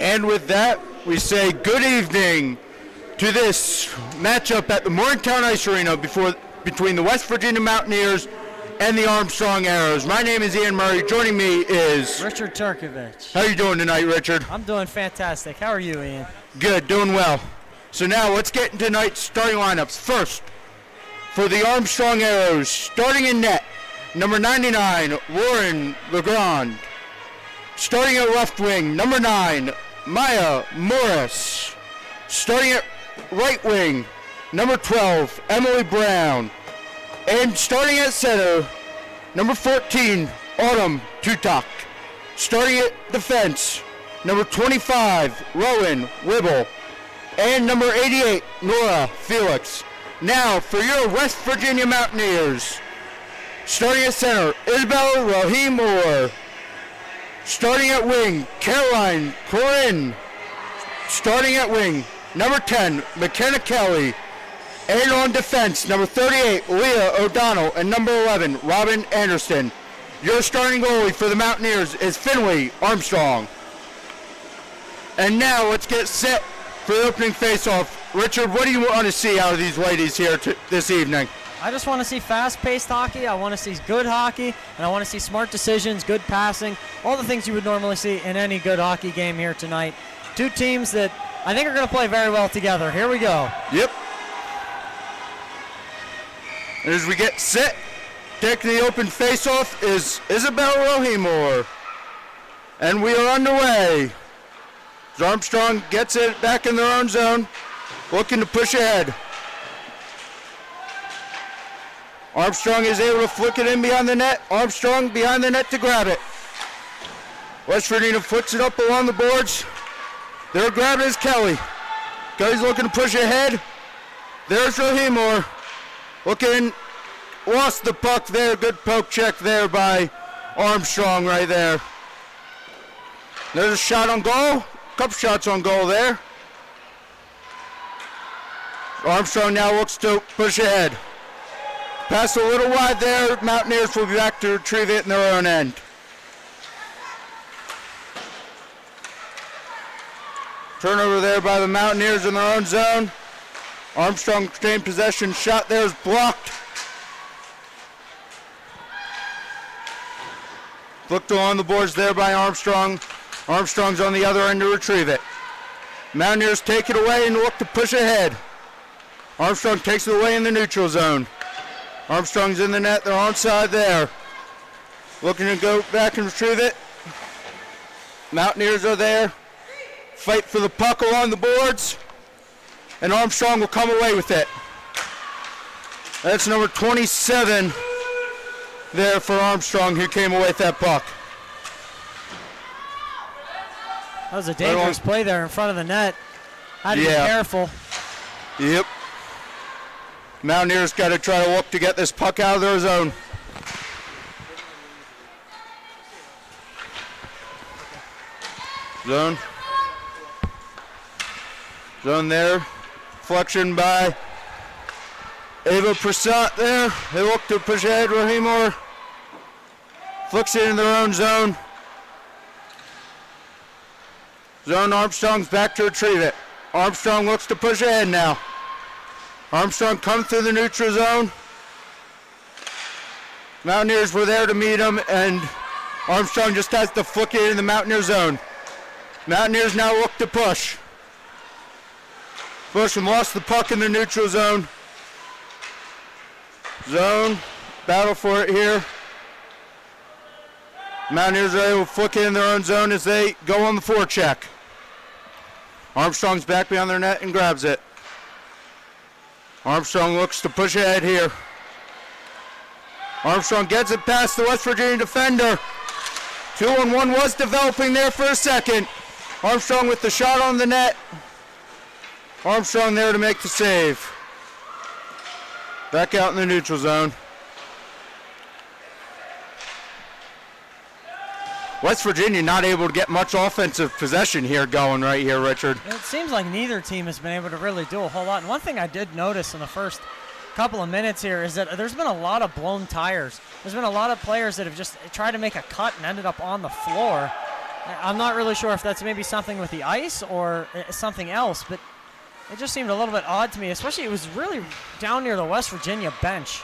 And with that, we say good evening to this matchup at the Morgantown Ice Arena between the West Virginia Mountaineers and the Armstrong Arrows. My name is Ian Murray. Joining me is Richard Turkovich. How are you doing tonight, Richard? I'm doing fantastic. How are you, Ian? Good, doing well. So now let's get into tonight's starting lineups. First, for the Armstrong Arrows, starting in net, number 99, Lauren Legrand. Starting at left wing, number 9, Maya Morris. Starting at right wing, number 12, Emily Brown. And starting at center, number 14, Autumn Tutak. Starting at defense, number 25, Rowan Wibble. And number 88, Nora Felix. Now for your West Virginia Mountaineers. Starting at center, Isabel Rahim Moore. Starting at wing, Caroline Corinne. Starting at wing, number 10, McKenna Kelly. And on defense, number 38, Leah O'Donnell. And number 11, Robin Anderson. Your starting goalie for the Mountaineers is Finley Armstrong. And now let's get set for the opening face-off. Richard, what do you want to see out of these ladies here this evening? I just want to see fast-paced hockey. I want to see good hockey, and I want to see smart decisions, good passing, all the things you would normally see in any good hockey game here tonight. Two teams that I think are going to play very well together. Here we go. Yep. And as we get set, taking the open face-off is Isabel Rohimore. And we are underway. As Armstrong gets it back in their own zone, looking to push ahead. Armstrong is able to flick it in behind the net. Armstrong behind the net to grab it. West Virginia flicks it up along the boards. Their grab is Kelly. Kelly's looking to push ahead. There's Rohimore. Looking, lost the puck there. Good poke check there by Armstrong right there. There's a shot on goal. Couple shots on goal there. Armstrong now looks to push ahead. Pass a little wide there. Mountaineers will be back to retrieve it in their own end. Turnover there by the Mountaineers in their own zone. Armstrong retained possession. Shot there is blocked. Looked along the boards there by Armstrong. Armstrong's on the other end to retrieve it. Mountaineers take it away and look to push ahead. Armstrong takes it away in the neutral zone. Armstrong's in the net, they're onside there. Looking to go back and retrieve it. Mountaineers are there. Fight for the puck along the boards. And Armstrong will come away with it. That's number 27 there for Armstrong, who came away with that puck. That was a dangerous play there in front of the net. Had to be careful. Yep. Mountaineers got to try to look to get this puck out of their zone. Zone there. Flexion by Ava Prasad there. They look to push ahead. Rahimor flicks it in their own zone. Zone, Armstrong's back to retrieve it. Armstrong looks to push ahead now. Armstrong comes through the neutral zone. Mountaineers were there to meet him, and Armstrong just has to flick it in the Mountaineer zone. Mountaineers now look to push. Push and lost the puck in the neutral zone. Zone, battle for it here. Mountaineers are able to flick it in their own zone as they go on the forecheck. Armstrong's back behind their net and grabs it. Armstrong looks to push ahead here. Armstrong gets it past the West Virginia defender. 2-on-1 was developing there for a second. Armstrong with the shot on the net. Armstrong there to make the save. Back out in the neutral zone. West Virginia not able to get much offensive possession here going right here, Richard. It seems like neither team has been able to really do a whole lot. And one thing I did notice in the first couple of minutes here is that there's been a lot of blown tires. There's been a lot of players that have just tried to make a cut and ended up on the floor. I'm not really sure if that's maybe something with the ice or something else, but it just seemed a little bit odd to me, especially it was really down near the West Virginia bench.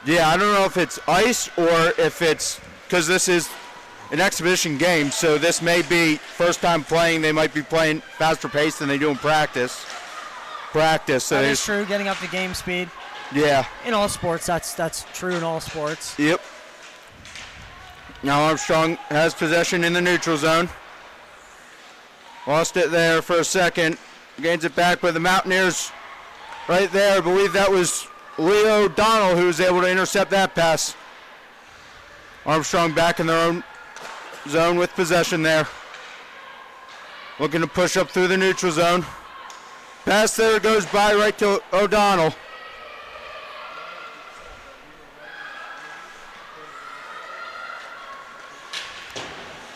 Yeah, I don't know if it's ice or if it's because this is an exhibition game, so this may be first time playing. They might be playing faster pace than they do in practice. So that is true, getting up to game speed. Yeah. In all sports, that's true in all sports. Yep. Now Armstrong has possession in the neutral zone. Lost it there for a second. Gains it back with the Mountaineers right there. I believe that was Leo O'Donnell who was able to intercept that pass. Armstrong back in their own zone with possession there. Looking to push up through the neutral zone. Pass there goes by right to O'Donnell.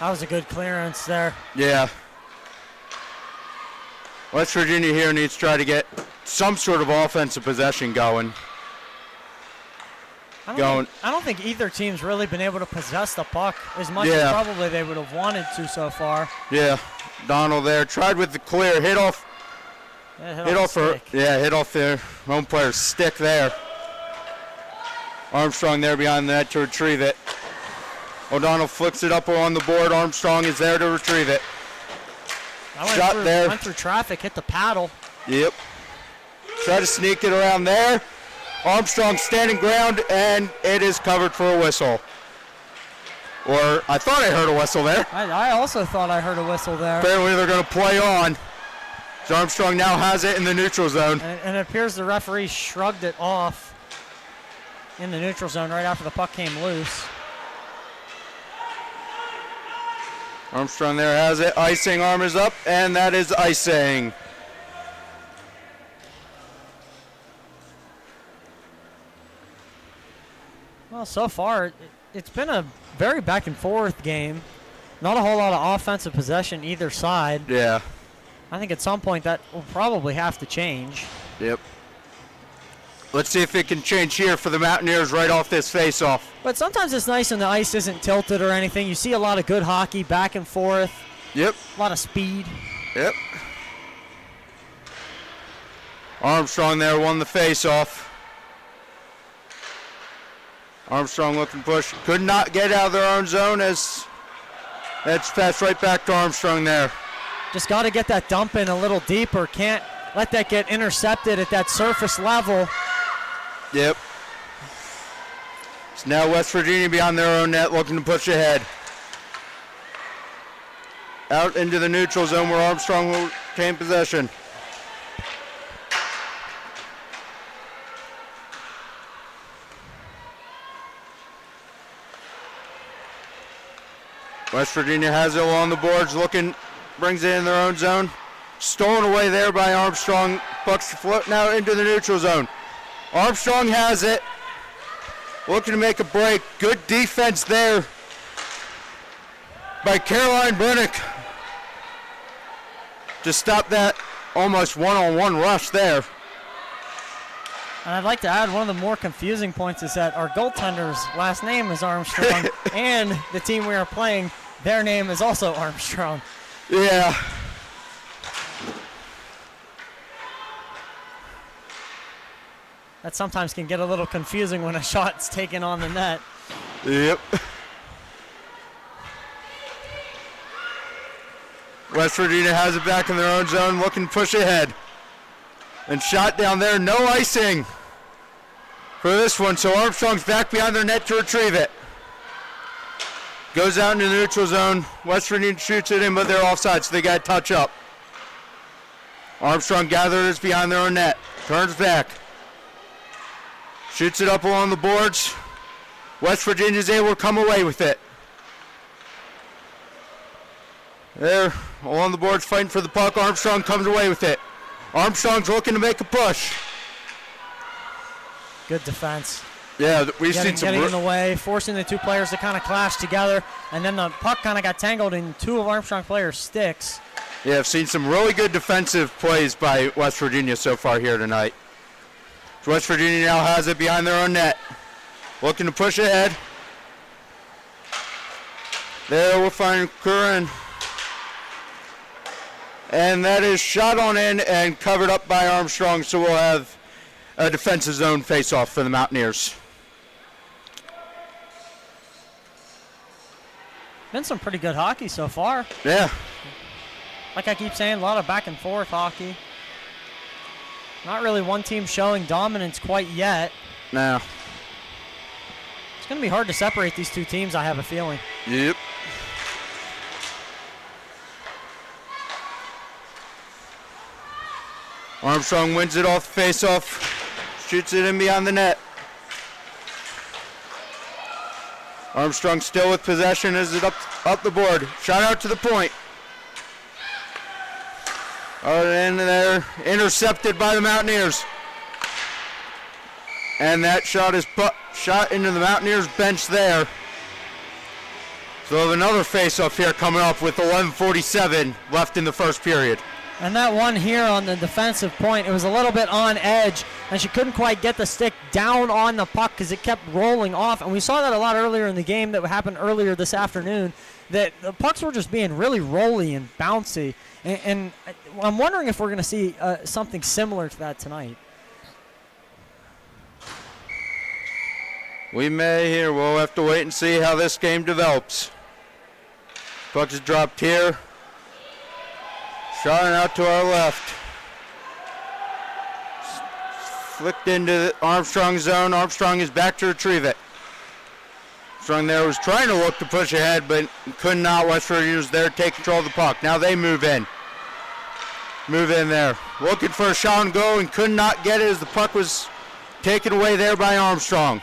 That was a good clearance there. Yeah. West Virginia here needs to try to get some sort of offensive possession going. I don't think either team's really been able to possess the puck as much as probably they would have wanted to so far. Yeah. Donald there tried with the clear, hit off their home player's stick there. Armstrong there behind the net to retrieve it. O'Donnell flicks it up on the board. Armstrong is there to retrieve it. Went through traffic, hit the paddle. Yep. Try to sneak it around there. Armstrong standing ground, and it is covered for a whistle. Or I thought I heard a whistle there. I also thought I heard a whistle there. Apparently they're going to play on. So Armstrong now has it in the neutral zone. And it appears the referee shrugged it off in the neutral zone right after the puck came loose. Armstrong there has it. Icing, arm is up, and that is icing. Well, so far, it's been a very back and forth game. Not a whole lot of offensive possession either side. Yeah. I think at some point that will probably have to change. Yep. Let's see if it can change here for the Mountaineers right off this face-off. But sometimes it's nice when the ice isn't tilted or anything. You see a lot of good hockey back and forth. Yep. A lot of speed. Yep. Armstrong there won the face-off. Armstrong looking push. Could not get out of their own zone as that's passed right back to Armstrong there. Just got to get that dump in a little deeper. Can't let that get intercepted at that surface level. Yep. It's now West Virginia beyond their own net looking to push ahead. Out into the neutral zone where Armstrong will retain possession. West Virginia has it along the boards, brings it in their own zone. Stolen away there by Armstrong. Puck's floating out into the neutral zone. Armstrong has it. Looking to make a break. Good defense there by Caroline Brennick to stop that almost one-on-one rush there. And I'd like to add one of the more confusing points is that our goaltender's last name is Armstrong, and the team we are playing, their name is also Armstrong. Yeah. That sometimes can get a little confusing when a shot's taken on the net. Yep. West Virginia has it back in their own zone, looking to push ahead. And shot down there, no icing for this one, so Armstrong's back behind their net to retrieve it. Goes out into the neutral zone. West Virginia shoots it in, but they're offside, so they got to touch up. Armstrong gathers behind their own net, turns back. Shoots it up along the boards. West Virginia's able to come away with it. There, along the boards fighting for the puck. Armstrong comes away with it. Armstrong's looking to make a push. Good defense. Yeah, we've seen some... Getting in the way, forcing the two players to kind of clash together, and then the puck kind of got tangled in two of Armstrong players' sticks. Yeah, I've seen some really good defensive plays by West Virginia so far here tonight. So West Virginia now has it behind their own net. Looking to push ahead. There we'll find Curran. And that is shot on in and covered up by Armstrong, so we'll have a defensive zone face-off for the Mountaineers. Been some pretty good hockey so far. Yeah. Like I keep saying, a lot of back and forth hockey. Not really one team showing dominance quite yet. No. It's going to be hard to separate these two teams, I have a feeling. Yep. Armstrong wins it off the face-off, shoots it in beyond the net. Armstrong still with possession as it up the board. Shot out to the point. And there, intercepted by the Mountaineers. And that shot is shot into the Mountaineers bench there. So we have another face-off here coming up with 11:47 left in the first period. And that one here on the defensive point, it was a little bit on edge, and she couldn't quite get the stick down on the puck because it kept rolling off. And we saw that a lot earlier in the game that happened earlier this afternoon, that the pucks were just being really rolly and bouncy. And I'm wondering if we're going to see something similar to that tonight. We may here. We'll have to wait and see how this game develops. Puck is dropped here. Shot out to our left. Flicked into Armstrong's zone. Armstrong is back to retrieve it. Armstrong there was trying to look to push ahead, but could not. West Virginia was there to take control of the puck. Now they move in. Move in there. Looking for a shot and go and could not get it as the puck was taken away there by Armstrong.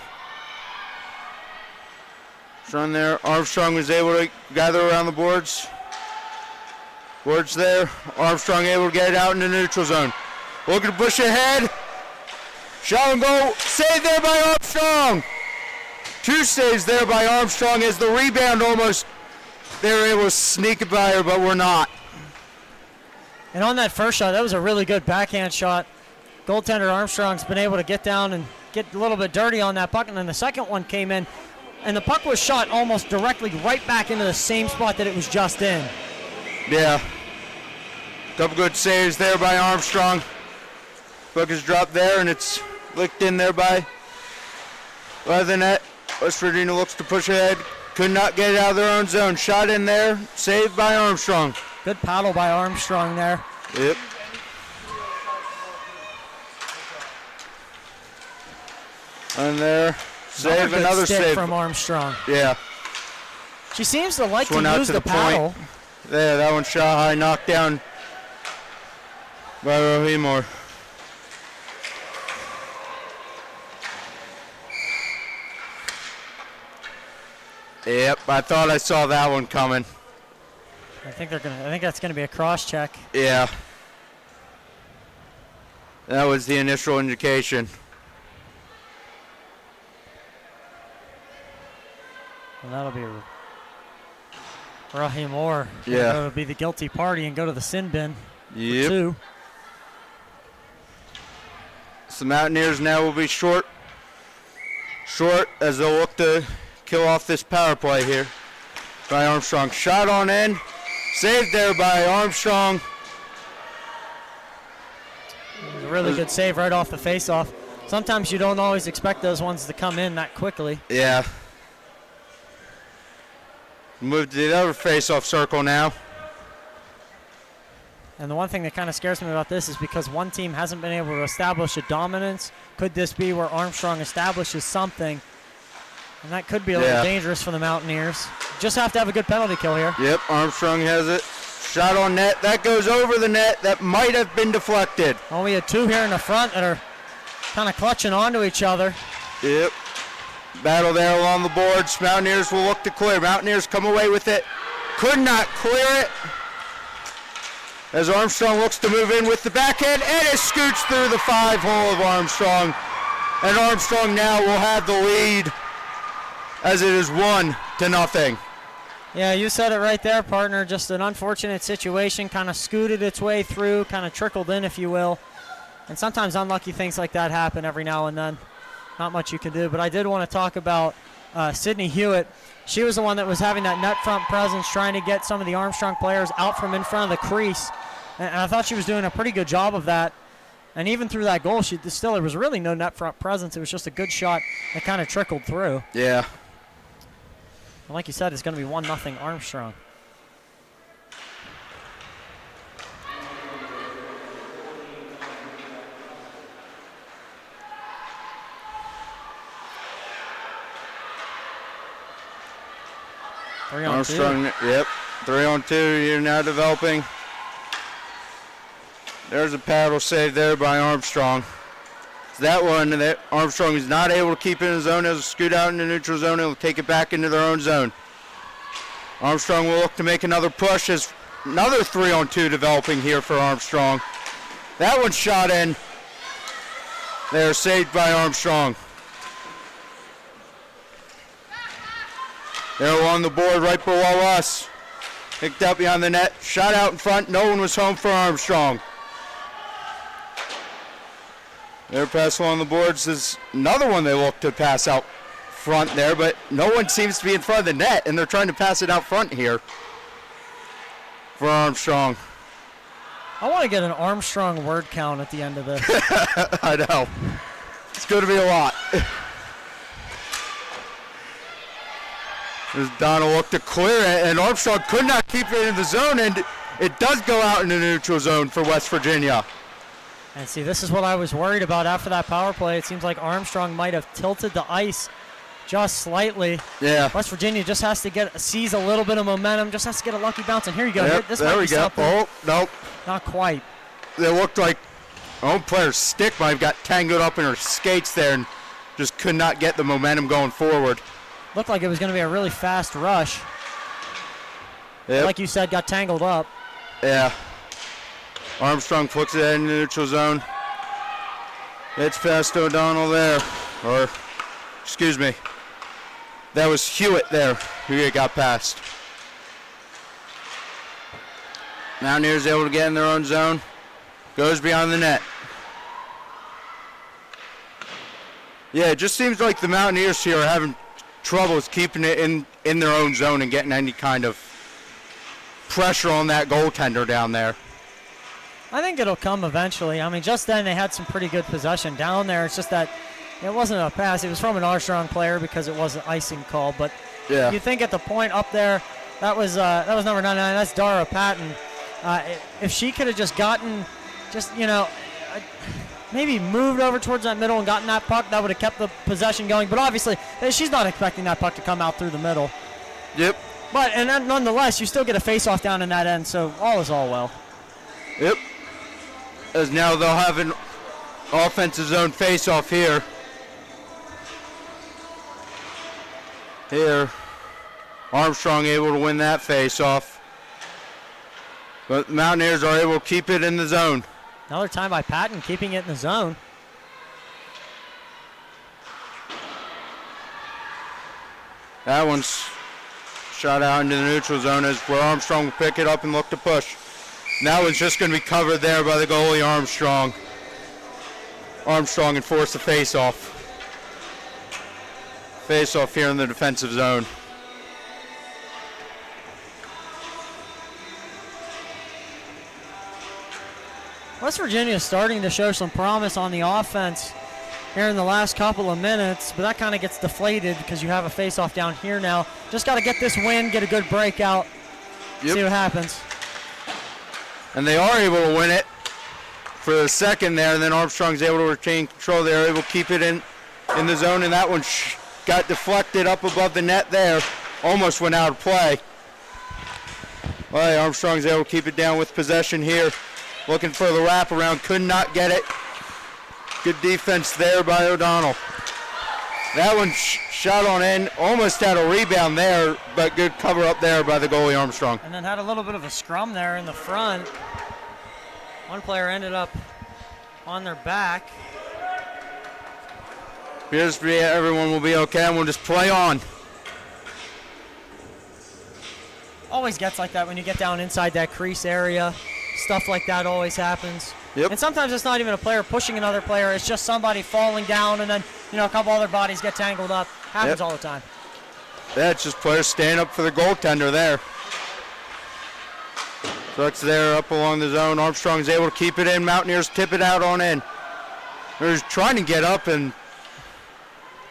Armstrong there. Armstrong was able to gather around the boards. Boards there. Armstrong able to get it out in the neutral zone. Looking to push ahead. Shot and go. Saved there by Armstrong. Two saves there by Armstrong as the rebound almost. They were able to sneak it by her, but we're not. And on that first shot, that was a really good backhand shot. Goaltender Armstrong's been able to get down and get a little bit dirty on that puck. And then the second one came in, and the puck was shot almost directly right back into the same spot that it was just in. Yeah. Couple good saves there by Armstrong. Puck is dropped there, and it's licked in there by the net. West Virginia looks to push ahead. Could not get it out of their own zone. Shot in there. Saved by Armstrong. Good paddle by Armstrong there. Yep. And there. Save another save from Armstrong. Yeah. She seems to like to use the paddle. point. There, that one shot high, knocked down by Rohimor. Yep, I thought I saw that one coming. I think that's gonna be a cross check. Yeah. That was the initial indication. And that'll be Raheem Orr. Yeah. That'll be the guilty party and go to the sin bin. Yep. 2. So the Mountaineers now will be short as they'll look to kill off this power play here by Armstrong. Shot on in. Saved there by Armstrong. It was a really good save right off the face-off. Sometimes you don't always expect those ones to come in that quickly. Yeah. Move to the other face-off circle now. And the one thing that kind of scares me about this is because one team hasn't been able to establish a dominance. Could this be where Armstrong establishes something? And that could be a little dangerous for the Mountaineers. Just have to have a good penalty kill here. Yep, Armstrong has it. Shot on net. That goes over the net. That might have been deflected. Oh, we had two here in the front that are kind of clutching onto each other. Yep. Battle there along the boards. Mountaineers will look to clear. Mountaineers come away with it. Could not clear it. As Armstrong looks to move in with the backhand, and it scoots through the 5-hole of Armstrong. And Armstrong now will have the lead as it is 1-0. Yeah, you said it right there, partner. Just an unfortunate situation. Kind of scooted its way through, kind of trickled in, if you will. And sometimes unlucky things like that happen every now and then. Not much you can do. But I did want to talk about Sydney Hewitt. She was the one that was having that net front presence, trying to get some of the Armstrong players out from in front of the crease. And I thought she was doing a pretty good job of that. And even through that goal, there was really no net front presence. It was just a good shot that kind of trickled through. Yeah. And like you said, it's going to be 1-0 Armstrong. Armstrong, yep. 3-on-2, you're now developing. There's a paddle save there by Armstrong. That one, that Armstrong is not able to keep it in the zone. He'll scoot out in the neutral zone. He'll take it back into their own zone. Armstrong will look to make another push as another 3-on-2 developing here for Armstrong. That one shot in. They're saved by Armstrong. They're on the board right below us. Picked up behind the net. Shot out in front. No one was home for Armstrong. Their pass along the boards is another one they look to pass out front there, but no one seems to be in front of the net, and they're trying to pass it out front here for Armstrong. I want to get an Armstrong word count at the end of this. I know. It's going to be a lot. As Donald looked to clear it, and Armstrong could not keep it in the zone, and it does go out in the neutral zone for West Virginia. And see, this is what I was worried about after that power play. It seems like Armstrong might have tilted the ice just slightly. Yeah. West Virginia just has to seize a little bit of momentum, just has to get a lucky bounce. And here you go. Yep, This there might we be go. something. Oh, nope. Not quite. It looked like our own player's stick might have got tangled up in her skates there and just could not get the momentum going forward. Looked like it was going to be a really fast rush. Yep. Like you said, got tangled up. Yeah. Armstrong flicks it in the neutral zone. It's past O'Donnell there. Or, excuse me. That was Hewitt there who got past. Mountaineers able to get in their own zone. Goes beyond the net. Yeah, it just seems like the Mountaineers here are having troubles keeping it in their own zone and getting any kind of pressure on that goaltender down there. I think it'll come eventually. I mean, just then they had some pretty good possession down there. It's just that it wasn't a pass. It was from an Armstrong player because it was an icing call. But yeah, you think at the point up there, that was number 99. That's Dara Patton. If she could have just gotten, maybe moved over towards that middle and gotten that puck, that would have kept the possession going. But obviously, she's not expecting that puck to come out through the middle. Yep. But nonetheless, you still get a face-off down in that end, so all is all well. Yep. As now they'll have an offensive zone face-off here. Here, Armstrong able to win that face-off. But the Mountaineers are able to keep it in the zone. Another time by Patton, keeping it in the zone. That one's shot out into the neutral zone as where Armstrong will pick it up and look to push. And that one's just going to be covered there by the goalie Armstrong. Armstrong and force the face-off. Face-off here in the defensive zone. West Virginia is starting to show some promise on the offense here in the last couple of minutes, but that kind of gets deflated because you have a face-off down here now. Just got to get this win, get a good breakout, see what happens. And they are able to win it for the second there, and then Armstrong's able to retain control. They're able to keep it in the zone, and that one got deflected up above the net there. Almost went out of play. Well, Armstrong's able to keep it down with possession here. Looking for the wraparound, could not get it. Good defense there by O'Donnell. That one shot on in, almost had a rebound there, but good cover up there by the goalie Armstrong. And then had a little bit of a scrum there in the front. One player ended up on their back. Appears to be everyone will be okay, and we'll just play on. Always gets like that when you get down inside that crease area. Stuff like that always happens. Yep. And sometimes it's not even a player pushing another player. It's just somebody falling down and then, a couple other bodies get tangled up. Happens all the time. That's just players staying up for the goaltender there. So it's there up along the zone. Armstrong is able to keep it in. Mountaineers tip it out on in. They're trying to get up and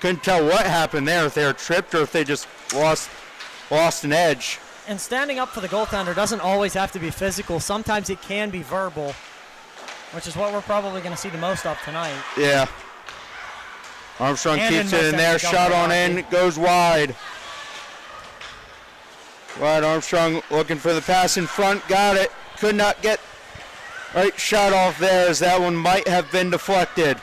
couldn't tell what happened there, if they were tripped or if they just lost an edge. And standing up for the goaltender doesn't always have to be physical. Sometimes it can be verbal, which is what we're probably going to see the most of tonight. Yeah. Armstrong keeps it in there. Shot on in. Goes wide. Wide. Armstrong looking for the pass in front. Got it. Could not get right shot off there, as that one might have been deflected.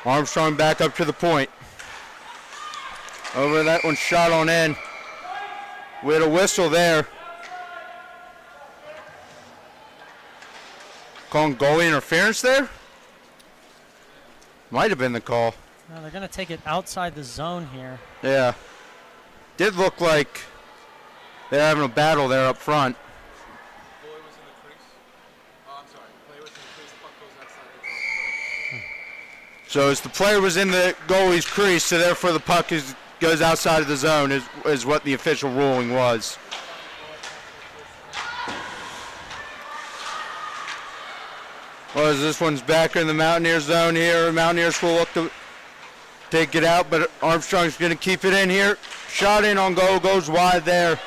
Armstrong back up to the point. Over that one, shot on in. We had a whistle there. Calling goalie interference there? Might have been the call. No, they're going to take it outside the zone here. Yeah. Did look like they're having a battle there up front. Goalie was in the crease. Oh, I'm sorry. Player was in the crease. The puck goes outside the zone. So as the player was in the goalie's crease, so therefore the puck goes outside of the zone is what the official ruling was. Well, as this one's back in the Mountaineer zone here, Mountaineers will look to take it out, but Armstrong's going to keep it in here. Shot in on goal, goes wide there.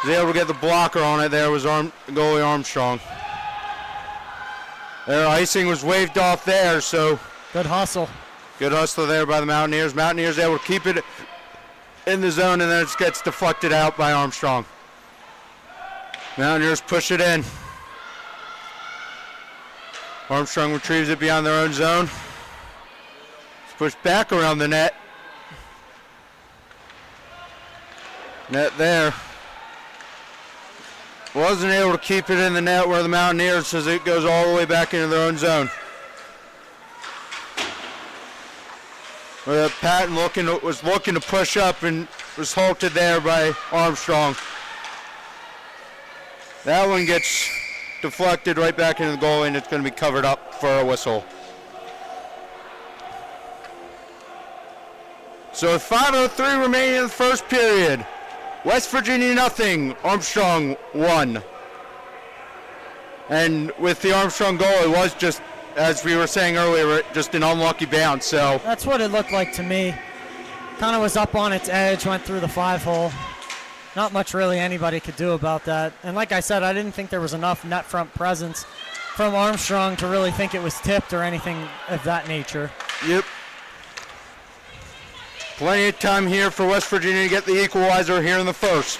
Was able to get the blocker on it there, was goalie Armstrong. Their icing was waved off there, so. Good hustle. Good hustle there by the Mountaineers. Mountaineers able to keep it in the zone, and then it gets deflected out by Armstrong. Mountaineers push it in. Armstrong retrieves it beyond their own zone. It's pushed back around the net. Net there. Wasn't able to keep it in the net where the Mountaineers, as it goes all the way back into their own zone. Patton was looking to push up and was halted there by Armstrong. That one gets deflected right back into the goal, and it's going to be covered up for a whistle. So with 5:03 remaining in the first period, West Virginia nothing, Armstrong 1. And with the Armstrong goal, it was just, as we were saying earlier, just an unlucky bounce. So that's what it looked like to me. Kind of was up on its edge, went through the 5-hole. Not much really anybody could do about that. And like I said, I didn't think there was enough net front presence from Armstrong to really think it was tipped or anything of that nature. Yep. Plenty of time here for West Virginia to get the equalizer here in the first.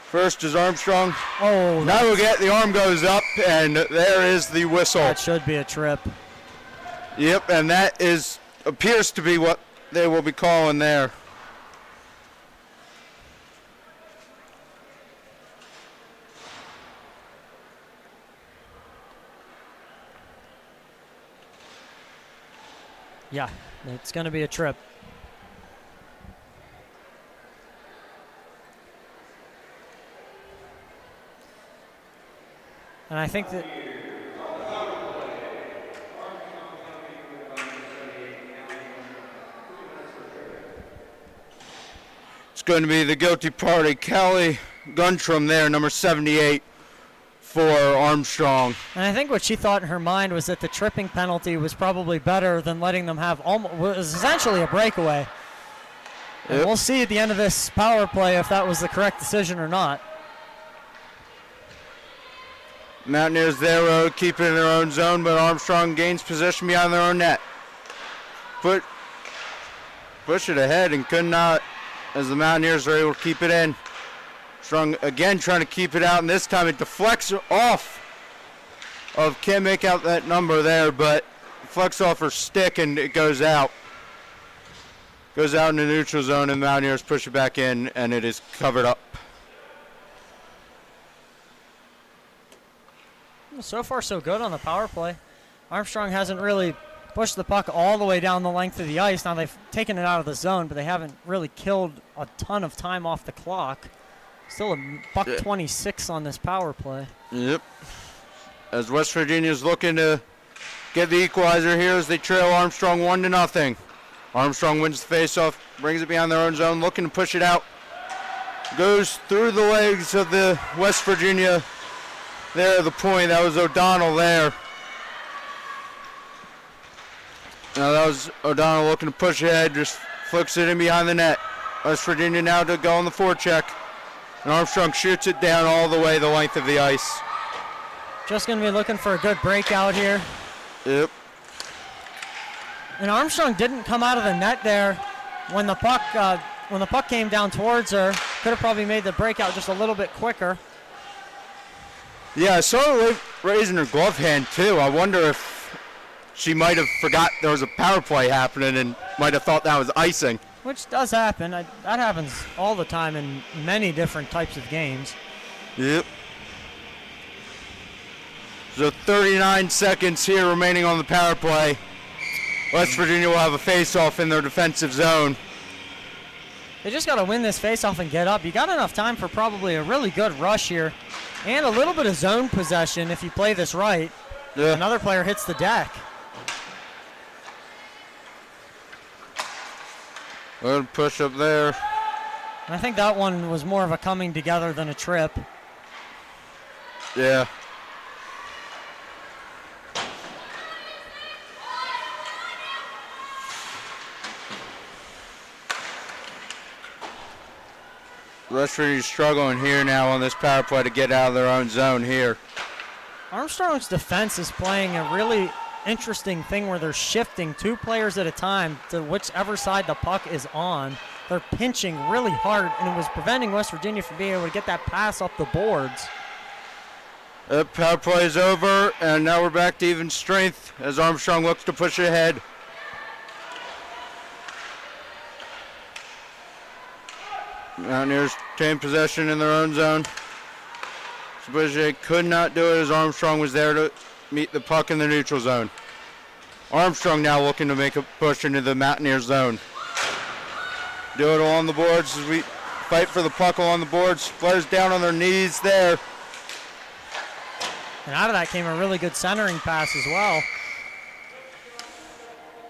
First is Armstrong. Oh, now we'll get the arm goes up, and there is the whistle. That should be a trip. Yep, and that appears to be what they will be calling there. Yeah, it's going to be a trip. And I think that it's going to be the guilty party, Callie Guntram there, number 78 for Armstrong. And I think what she thought in her mind was that the tripping penalty was probably better than letting them have was essentially a breakaway. And we'll see at the end of this power play if that was the correct decision or not. Mountaineers there, keep it in their own zone, but Armstrong gains possession beyond their own net. Push it ahead and could not, as the Mountaineers are able to keep it in. Armstrong again trying to keep it out, and this time it deflects off of, can't make out that number there, but deflects off her stick and it goes out. Goes out in the neutral zone, and Mountaineers push it back in, and it is covered up. So far, so good on the power play. Armstrong hasn't really pushed the puck all the way down the length of the ice. Now they've taken it out of the zone, but they haven't really killed a ton of time off the clock. Still a $1.26 on this power play. Yep. As West Virginia's looking to get the equalizer here as they trail Armstrong 1-0. Armstrong wins the faceoff, brings it beyond their own zone, looking to push it out. Goes through the legs of the West Virginia. There, the point. That was O'Donnell there. Now that was O'Donnell looking to push ahead, just flicks it in behind the net. West Virginia now to go on the forecheck. And Armstrong shoots it down all the way the length of the ice. Just going to be looking for a good breakout here. Yep. And Armstrong didn't come out of the net there when the puck came down towards her. Could have probably made the breakout just a little bit quicker. Yeah, I saw her raising her glove hand too. I wonder if she might have forgot there was a power play happening and might have thought that was icing. Which does happen. That happens all the time in many different types of games. Yep. So 39 seconds here remaining on the power play. West Virginia will have a face-off in their defensive zone. They just got to win this face-off and get up. You got enough time for probably a really good rush here and a little bit of zone possession if you play this right. Yeah. Another player hits the deck. Good push up there. And I think that one was more of a coming together than a trip. Yeah. West Virginia's struggling here now on this power play to get out of their own zone here. Armstrong's defense is playing a really interesting thing where they're shifting two players at a time to whichever side the puck is on. They're pinching really hard, and it was preventing West Virginia from being able to get that pass up the boards. The power play is over, and now we're back to even strength as Armstrong looks to push ahead. Mountaineers obtain possession in their own zone. Sabouche could not do it as Armstrong was there to meet the puck in the neutral zone. Armstrong now looking to make a push into the Mountaineer zone. Do it along the boards as we fight for the puck along the boards. Players down on their knees there. And out of that came a really good centering pass as well.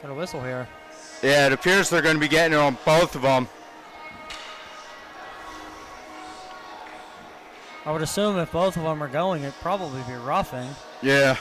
Got a whistle here. Yeah, it appears they're going to be getting it on both of them. I would assume if both of them are going, it'd probably be roughing. Yeah.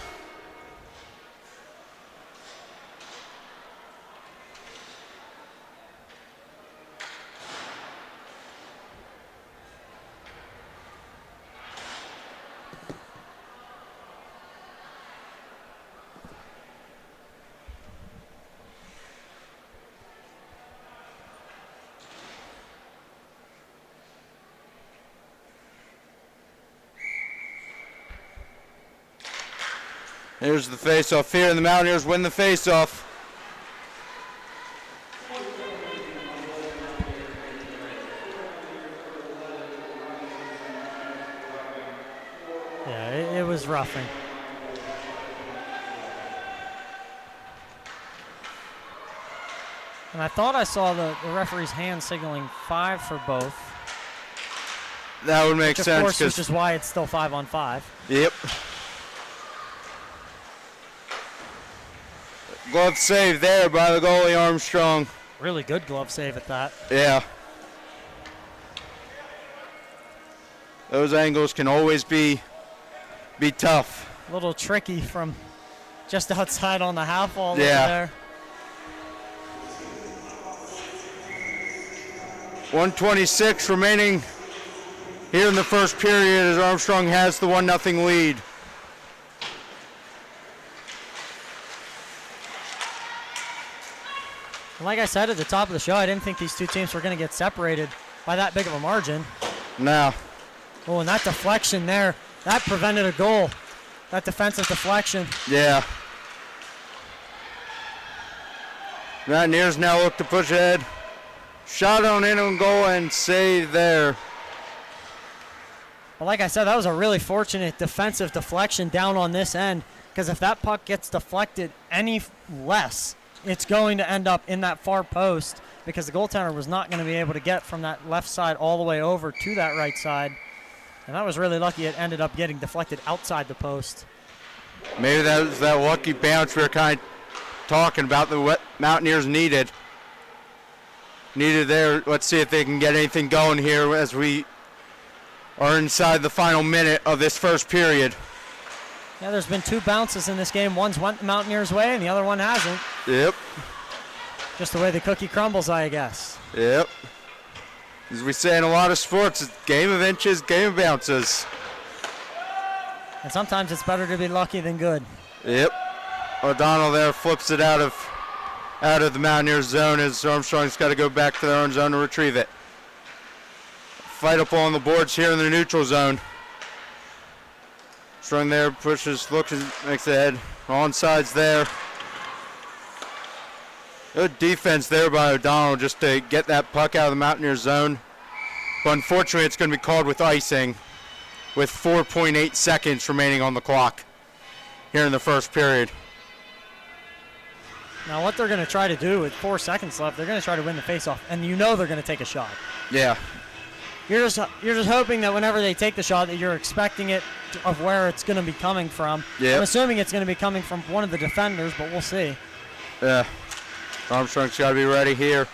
Here's the face-off here, and the Mountaineers win the face-off. Yeah, it was roughing. And I thought I saw the referee's hand signaling 5 for both. That would make sense. Of course, which is why it's still 5-on-5. Yep. Glove save there by the goalie Armstrong. Really good glove save at that. Yeah. Those angles can always be tough. A little tricky from just outside on the half wall over Yeah. there. 1:26 remaining here in the first period as Armstrong has the 1-0 lead. Like I said at the top of the show, I didn't think these two teams were going to get separated by that big of a margin. Now. Oh, and that deflection there, that prevented a goal. That defensive deflection. Yeah. Mountaineers now look to push ahead. Shot on in on goal and save there. Well, like I said, that was a really fortunate defensive deflection down on this end, because if that puck gets deflected any less, it's going to end up in that far post, because the goaltender was not going to be able to get from that left side all the way over to that right side. And that was really lucky it ended up getting deflected outside the post. Maybe that was that lucky bounce we were kind of talking about the Mountaineers needed. needed there. Let's see if they can get anything going here as we are inside the final minute of this first period. Yeah, there's been 2 bounces in this game. One's went the Mountaineers' way and the other one hasn't. Yep. Just the way the cookie crumbles, I guess. Yep. As we say in a lot of sports, it's game of inches, game of bounces. And sometimes it's better to be lucky than good. Yep. O'Donnell there flips it out of the Mountaineers zone as Armstrong's got to go back to their own zone to retrieve it. Fight up on the boards here in the neutral zone. Strong there, pushes, looks, makes the head. On sides there. Good defense there by O'Donnell just to get that puck out of the Mountaineers zone. But unfortunately, it's going to be called with icing with 4.8 seconds remaining on the clock here in the first period. Now what they're going to try to do with 4 seconds left, they're going to try to win the faceoff, and you know they're going to take a shot. Yeah. You're just hoping that whenever they take the shot that you're expecting it of where it's going to be coming from. Yep. I'm assuming it's going to be coming from one of the defenders, but we'll see. Yeah. Armstrong's got to be ready here.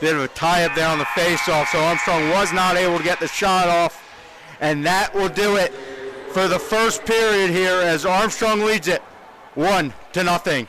Bit of a tie-up there on the face-off, so Armstrong was not able to get the shot off. And that will do it for the first period here as Armstrong leads it 1-0.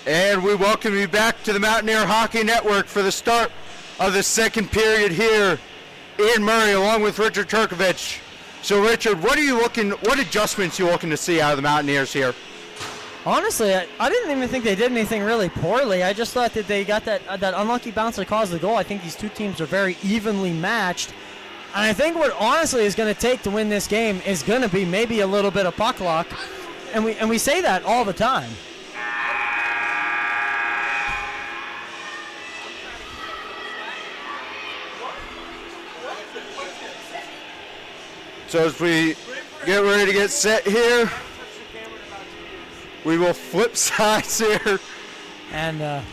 And we welcome you back to the Mountaineer Hockey Network for the start of the second period here in Murray, along with Richard Turkovich. So, Richard, what adjustments are you looking to see out of the Mountaineers here? Honestly, I didn't even think they did anything really poorly. I just thought that they got that unlucky bounce that caused the goal. I think these two teams are very evenly matched. And I think what honestly is going to take to win this game is going to be maybe a little bit of puck luck. And we say that all the time. So as we get ready to get set here, we will flip sides here. And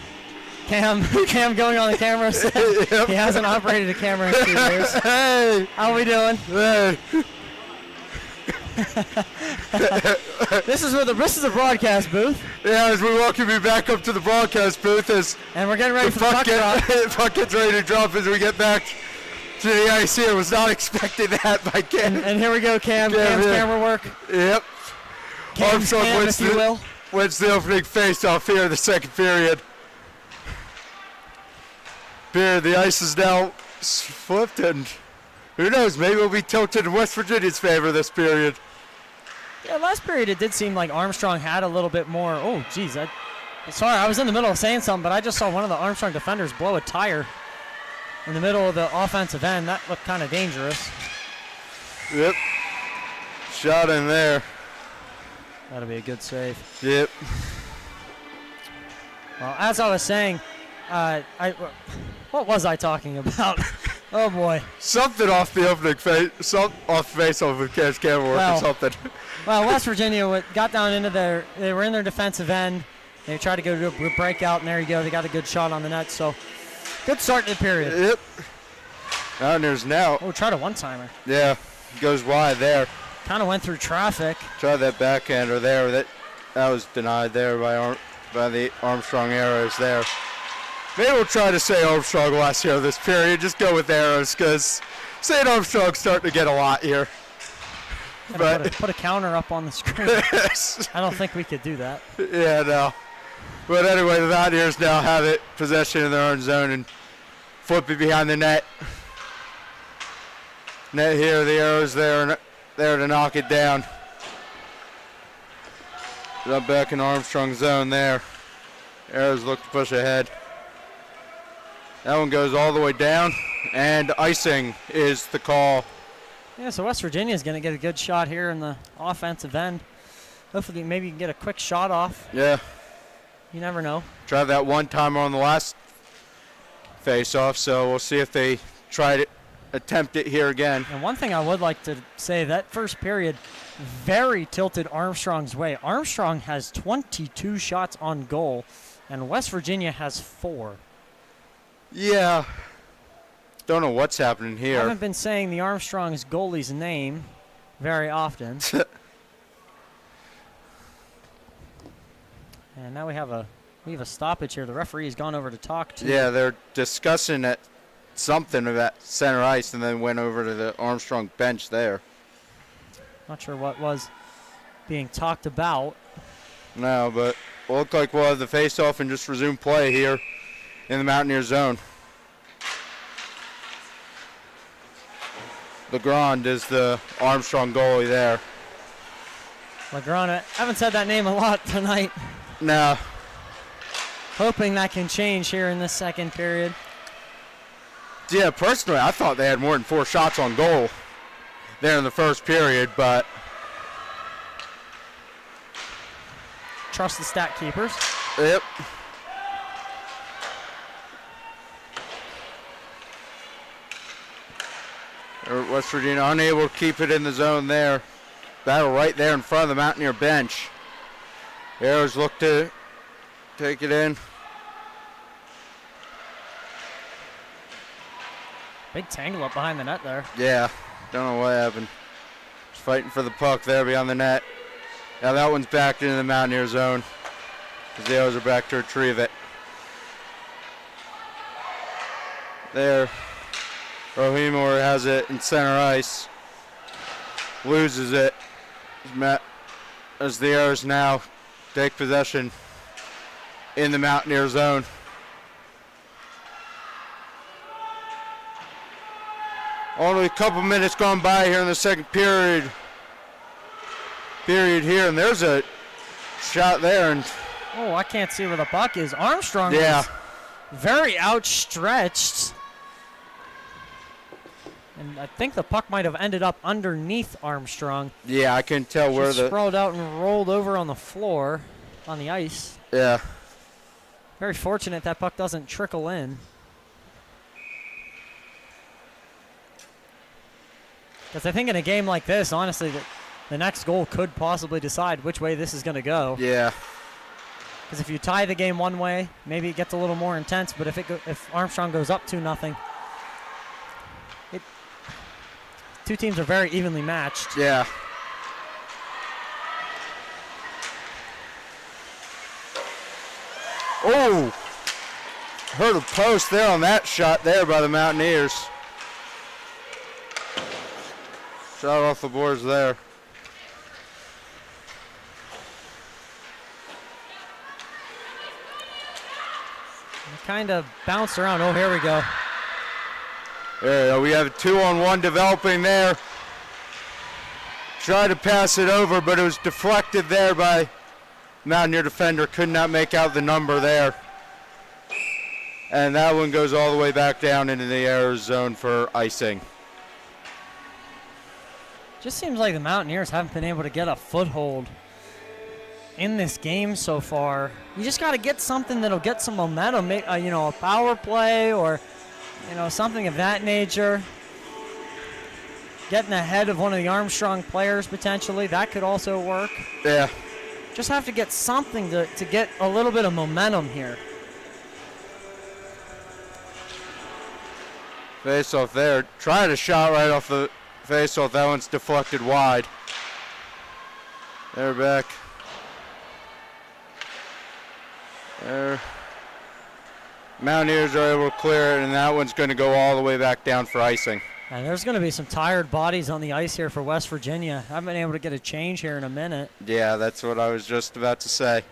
Cam going on the camera said Yep. he hasn't operated a camera in 2 years. Hey! How we doing? Hey! This is a broadcast booth. Yeah, as we welcome you back up to the broadcast booth as And we're getting ready for the puck drop. puck gets ready to drop as we get back to the ice here. Was not expecting that by Cam. And here we go, Cam's yeah. camera work. Yep. Cam's cam, if you will. Wins the opening face-off here in the second period. The ice is now flipped, and who knows, maybe we'll be tilted in West Virginia's favor this period. Yeah, last period it did seem like Armstrong had a little bit more. Oh, geez. Sorry, I was in the middle of saying something, but I just saw one of the Armstrong defenders blow a tire in the middle of the offensive end. That looked kind of dangerous. Yep. Shot in there. That'll be a good save. Yep. Well, as I was saying, what was I talking about? Oh boy. Something off the opening face, off the face of Cam's camera work or something. Well, West Virginia got down into they were in their defensive end. They tried to go to a breakout, and there you go. They got a good shot on the net. So, good start to the period. Yep. Mountaineers now. Oh, tried a one-timer. Yeah, goes wide there. Kind of went through traffic. Tried that backhander there. That was denied there by the Armstrong arrows there. Maybe we'll try to say Armstrong last here this period. Just go with arrows because St. Armstrong's starting to get a lot here. But put a counter up on the screen. Yes. I don't think we could do that. Yeah, no. But anyway, the Mountaineers now have it, possession in their own zone and flip it behind the net. Net here, the arrows there to knock it down. Up back in Armstrong's zone there. Arrows look to push ahead. That one goes all the way down, and icing is the call. Yeah, so West Virginia is going to get a good shot here in the offensive end. Hopefully maybe you can get a quick shot off. Yeah. You never know. Tried that one timer on the last face-off, so we'll see if they try to attempt it here again. And one thing I would like to say, that first period very tilted Armstrong's way. Armstrong has 22 shots on goal, and West Virginia has 4. Yeah. Don't know what's happening here. I haven't been saying the Armstrong's goalie's name very often. And now we have a stoppage here. The referee has gone over to talk to. Yeah, they're discussing something about center ice, and then went over to the Armstrong bench there. Not sure what was being talked about. No, but look like we'll have the face-off and just resume play here in the Mountaineer zone. Legrand is the Armstrong goalie there. Legrand, I haven't said that name a lot tonight. No. Hoping that can change here in this second period. Yeah, personally, I thought they had more than 4 shots on goal there in the first period, but trust the stat keepers. Yep. West Virginia unable to keep it in the zone there. Battle right there in front of the Mountaineer bench. Arrows look to take it in. Big tangle up behind the net there. Yeah, don't know what happened. Just fighting for the puck there beyond the net. Now that one's back into the Mountaineer zone. The Arrows are back to retrieve it. There. Rohimor has it in center ice. Loses it. As the Arrows now take possession in the Mountaineer zone. Only a couple minutes gone by here in the second period here, and there's a shot there, and Oh, I can't see where the puck is. Armstrong yeah, was very outstretched. And I think the puck might have ended up underneath Armstrong. yeah, I couldn't tell where Just sprawled out and rolled over on the floor, on the ice. yeah. Very fortunate that puck doesn't trickle in. Because I think in a game like this, honestly, the next goal could possibly decide which way this is going to go. Yeah. Because if you tie the game one way, maybe it gets a little more intense. But if Armstrong goes up 2-0, two teams are very evenly matched. Yeah. Oh, heard a post there on that shot there by the Mountaineers. Shot off the boards there. It kind of bounced around. Oh, here we go. There we go. We have a 2-on-1 developing there. Tried to pass it over, but it was deflected there by Mountaineer defender. Could not make out the number there. And that one goes all the way back down into the error zone for icing. Just seems like the Mountaineers haven't been able to get a foothold in this game so far. You just got to get something that'll get some momentum, a power play or, something of that nature. Getting ahead of one of the Armstrong players potentially, that could also work. Yeah. Just have to get something to get a little bit of momentum here. Face off there. Trying to shot right off the face off. That one's deflected wide. They're back. There. Mountaineers are able to clear it, and that one's going to go all the way back down for icing. And there's going to be some tired bodies on the ice here for West Virginia. I haven't been able to get a change here in a minute. Yeah, that's what I was just about to say.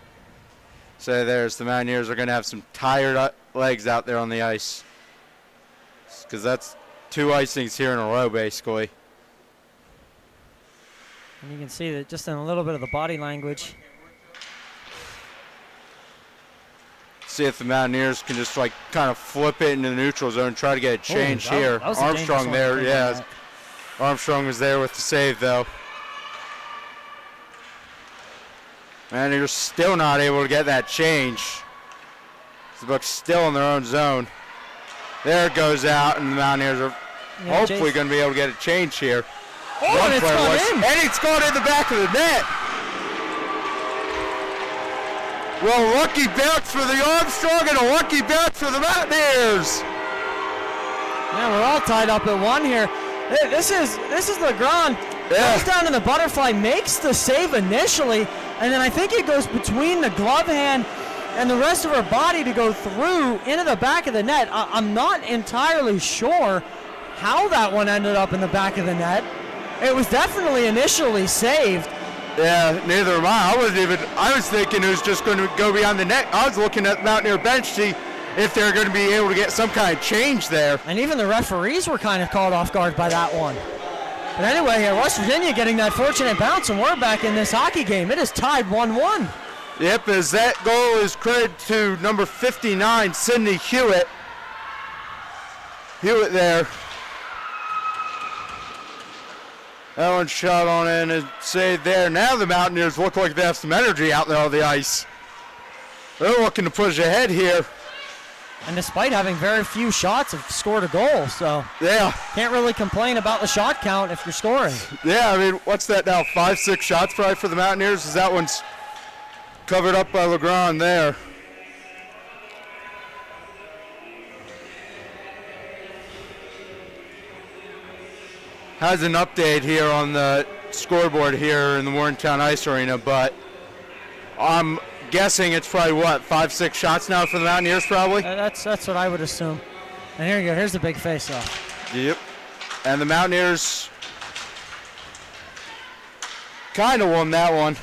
So there's the Mountaineers are going to have some tired legs out there on the ice. Because that's 2 icings here in a row, basically. And you can see that just in a little bit of the body language. See if the Mountaineers can just kind of flip it into the neutral zone, try to get a change here. That was a Armstrong dangerous there, one. yeah. Armstrong was there with the save, though. Mountaineers still not able to get that change. The Bucks still in their own zone. There it goes out, and the Mountaineers are hopefully going to be able to get a change here. Oh, and it's gone in. And it's gone in the back of the net. Well, lucky bounce for the Armstrong and a lucky bounce for the Mountaineers. Yeah, we're all tied up at 1 here. Hey, this is Legrand. Yeah. Goes down to the butterfly, makes the save initially, and then I think it goes between the glove hand and the rest of her body to go through into the back of the net. I'm not entirely sure how that one ended up in the back of the net. It was definitely initially saved. Yeah, neither am I. I was thinking it was just going to go beyond the net. I was looking at the Mountaineer bench to see if they're going to be able to get some kind of change there. And even the referees were kind of caught off guard by that one. But anyway, here, West Virginia getting that fortunate bounce, and we're back in this hockey game. It is tied 1-1. Yep, as that goal is credited to number 59, Sydney Hewitt. Hewitt there. That one shot on in and saved there. Now the Mountaineers look like they have some energy out there on the ice. They're looking to push ahead here. And despite having very few shots, have scored a goal. So yeah, can't really complain about the shot count if you're scoring. Yeah, I mean, what's that now? 5-6 shots probably for the Mountaineers? As that one's covered up by Legrand there. Has an update here on the scoreboard here in the Morgantown Ice Arena, but I'm guessing it's probably 5-6 shots now for the Mountaineers probably? That's what I would assume. And here you go, here's the big face-off. Yep. And the Mountaineers kind of won that one.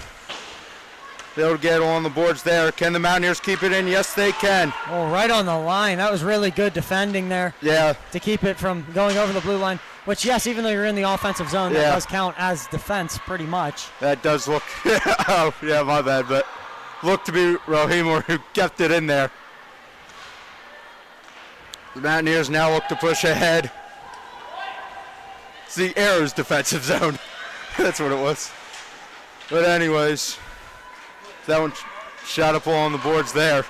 They'll get on the boards there. Can the Mountaineers keep it in? Yes, they can. Oh, right on the line. That was really good defending there. Yeah. To keep it from going over the blue line, which, yes, even though you're in the offensive zone, that does count as defense pretty much. That does look, oh, yeah, my bad, but looked to be Rohimor who kept it in there. The Mountaineers now look to push ahead. It's the Arrows defensive zone. That's what it was. But anyways, that one shot up on the boards there.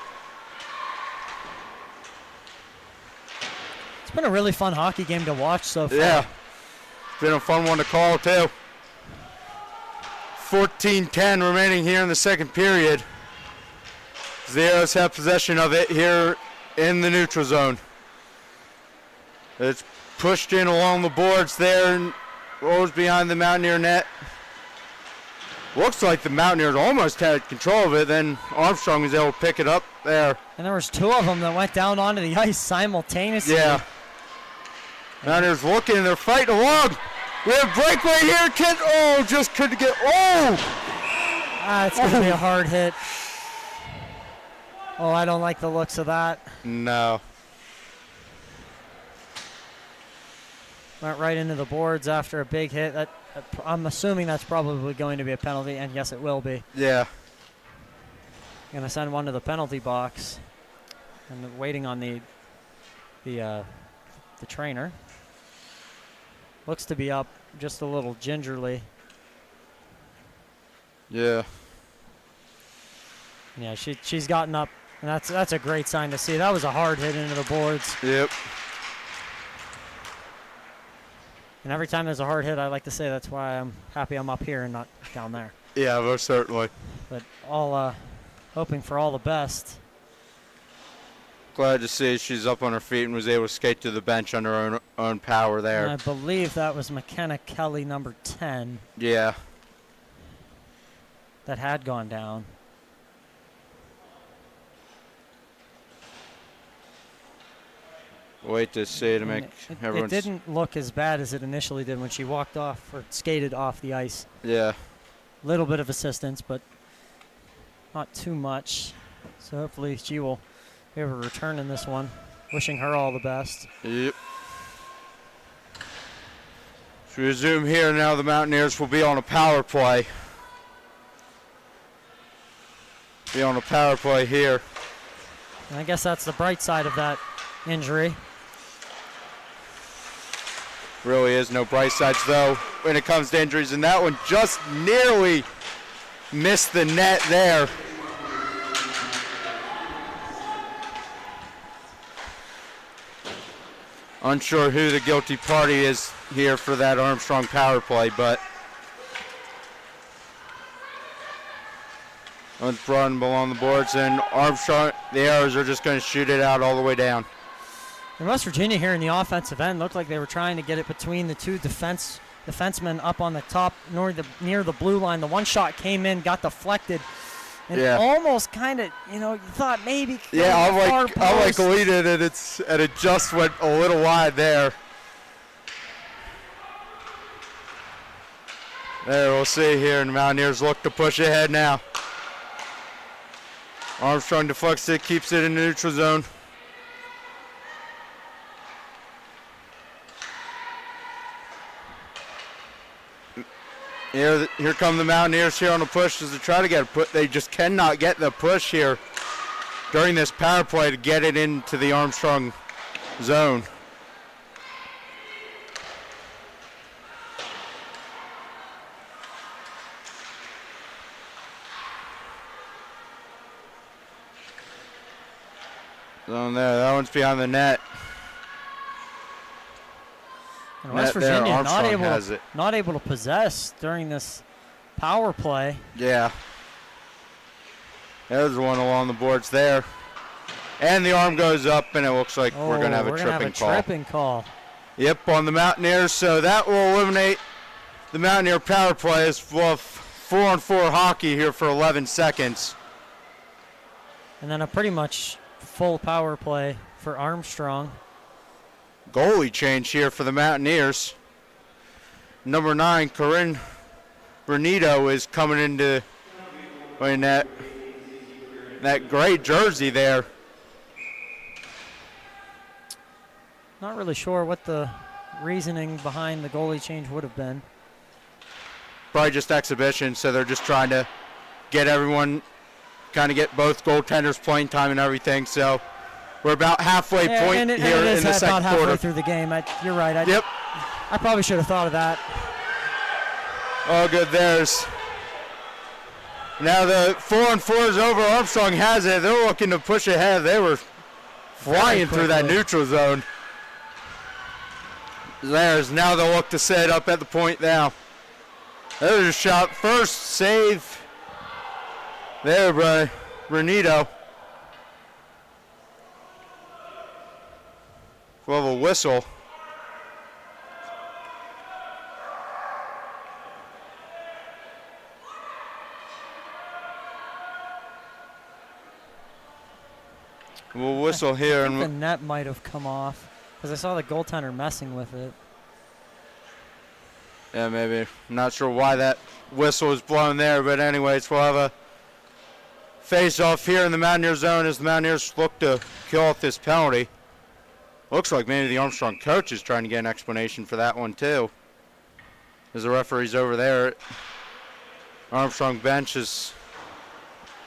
It's been a really fun hockey game to watch so far. Yeah, it's been a fun one to call too. 14-10 remaining here in the second period. The Arrows have possession of it here in the neutral zone. It's pushed in along the boards there and rolls behind the Mountaineer net. Looks like the Mountaineers almost had control of it, then Armstrong was able to pick it up there. And there was two of them that went down onto the ice simultaneously. Yeah. Mountaineers looking, they're fighting along. We have breakaway here, kid. Oh, just couldn't get, It's going to be a hard hit. Oh, I don't like the looks of that. No. Went right into the boards after a big hit. I'm assuming that's probably going to be a penalty, and yes, it will be. Yeah. Going to send one to the penalty box, and waiting on the trainer. Looks to be up just a little gingerly. Yeah. Yeah, she's gotten up, and that's a great sign to see. That was a hard hit into the boards. Yep. And every time there's a hard hit, I like to say that's why I'm happy I'm up here and not down there. Yeah, most certainly. But all hoping for all the best. Glad to see she's up on her feet and was able to skate to the bench on her own power there. And I believe that was McKenna Kelly, number 10. Yeah. That had gone down. Wait to see to make it didn't look as bad as it initially did when she walked off or skated off the ice. Yeah. Little bit of assistance, but not too much. So hopefully she will be able to return in this one. Wishing her all the best. Yep. So we resume here now. The Mountaineers will be on a power play. Be on a power play here. And I guess that's the bright side of that injury. Really is no bright sides though when it comes to injuries, and that one just nearly missed the net there. Unsure who the guilty party is here for that Armstrong power play, but it's brought along the boards, and Armstrong, the Arrows are just going to shoot it out all the way down. And West Virginia here in the offensive end looked like they were trying to get it between the two defensemen up on the top near the blue line. The one shot came in, got deflected, and almost kind of, you thought maybe. Yeah, I like lead it, and it just went a little wide there. There, we'll see here, and the Mountaineers look to push ahead now. Armstrong deflects it, keeps it in the neutral zone. Here come the Mountaineers here on the push as they try to get a put. They just cannot get the push here during this power play to get it into the Armstrong zone. Zone there, that one's behind the net. And West Virginia not able to possess during this power play. Yeah. There's one along the boards there. And the arm goes up, and it looks like we're going to have a tripping call. Yep, on the Mountaineers. So that will eliminate the Mountaineer power play as 4-on-4 hockey here for 11 seconds. And then a pretty much full power play for Armstrong. Goalie change here for the Mountaineers. Number 9, Corinne Bernito, is coming into wearing that gray jersey there. Not really sure what the reasoning behind the goalie change would have been. Probably just exhibition, so they're just trying to get everyone, kind of get both goaltenders playing time and everything. So we're about halfway point here in the second about halfway quarter. through the game. You're right. Yep. I probably should have thought of that. All good there's. Now the 4-on-4 is over. Armstrong has it. They're looking to push ahead. They were flying through that neutral zone. There's now they'll look to set up at the point now. There's a shot. First save there by Renito. We'll have a whistle. We'll whistle here. I think the net might have come off because I saw the goaltender messing with it. Yeah, maybe. I'm not sure why that whistle was blown there, but anyways, we'll have a face-off here in the Mountaineer zone as the Mountaineers look to kill off this penalty. Looks like maybe the Armstrong coach is trying to get an explanation for that one, too. As the referee's over there. Armstrong bench is...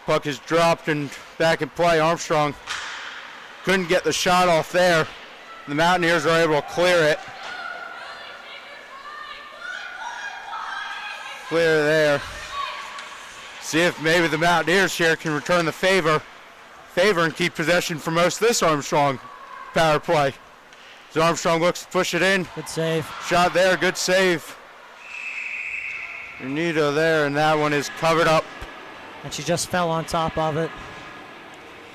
Puck is dropped and back in play. Armstrong couldn't get the shot off there. The Mountaineers are able to clear it. Clear there. See if maybe the Mountaineers here can return the favor and keep possession for most of this Armstrong power play. So Armstrong looks to push it in. Good save. Shot there, good save. Renito there, and that one is covered up. And she just fell on top of it.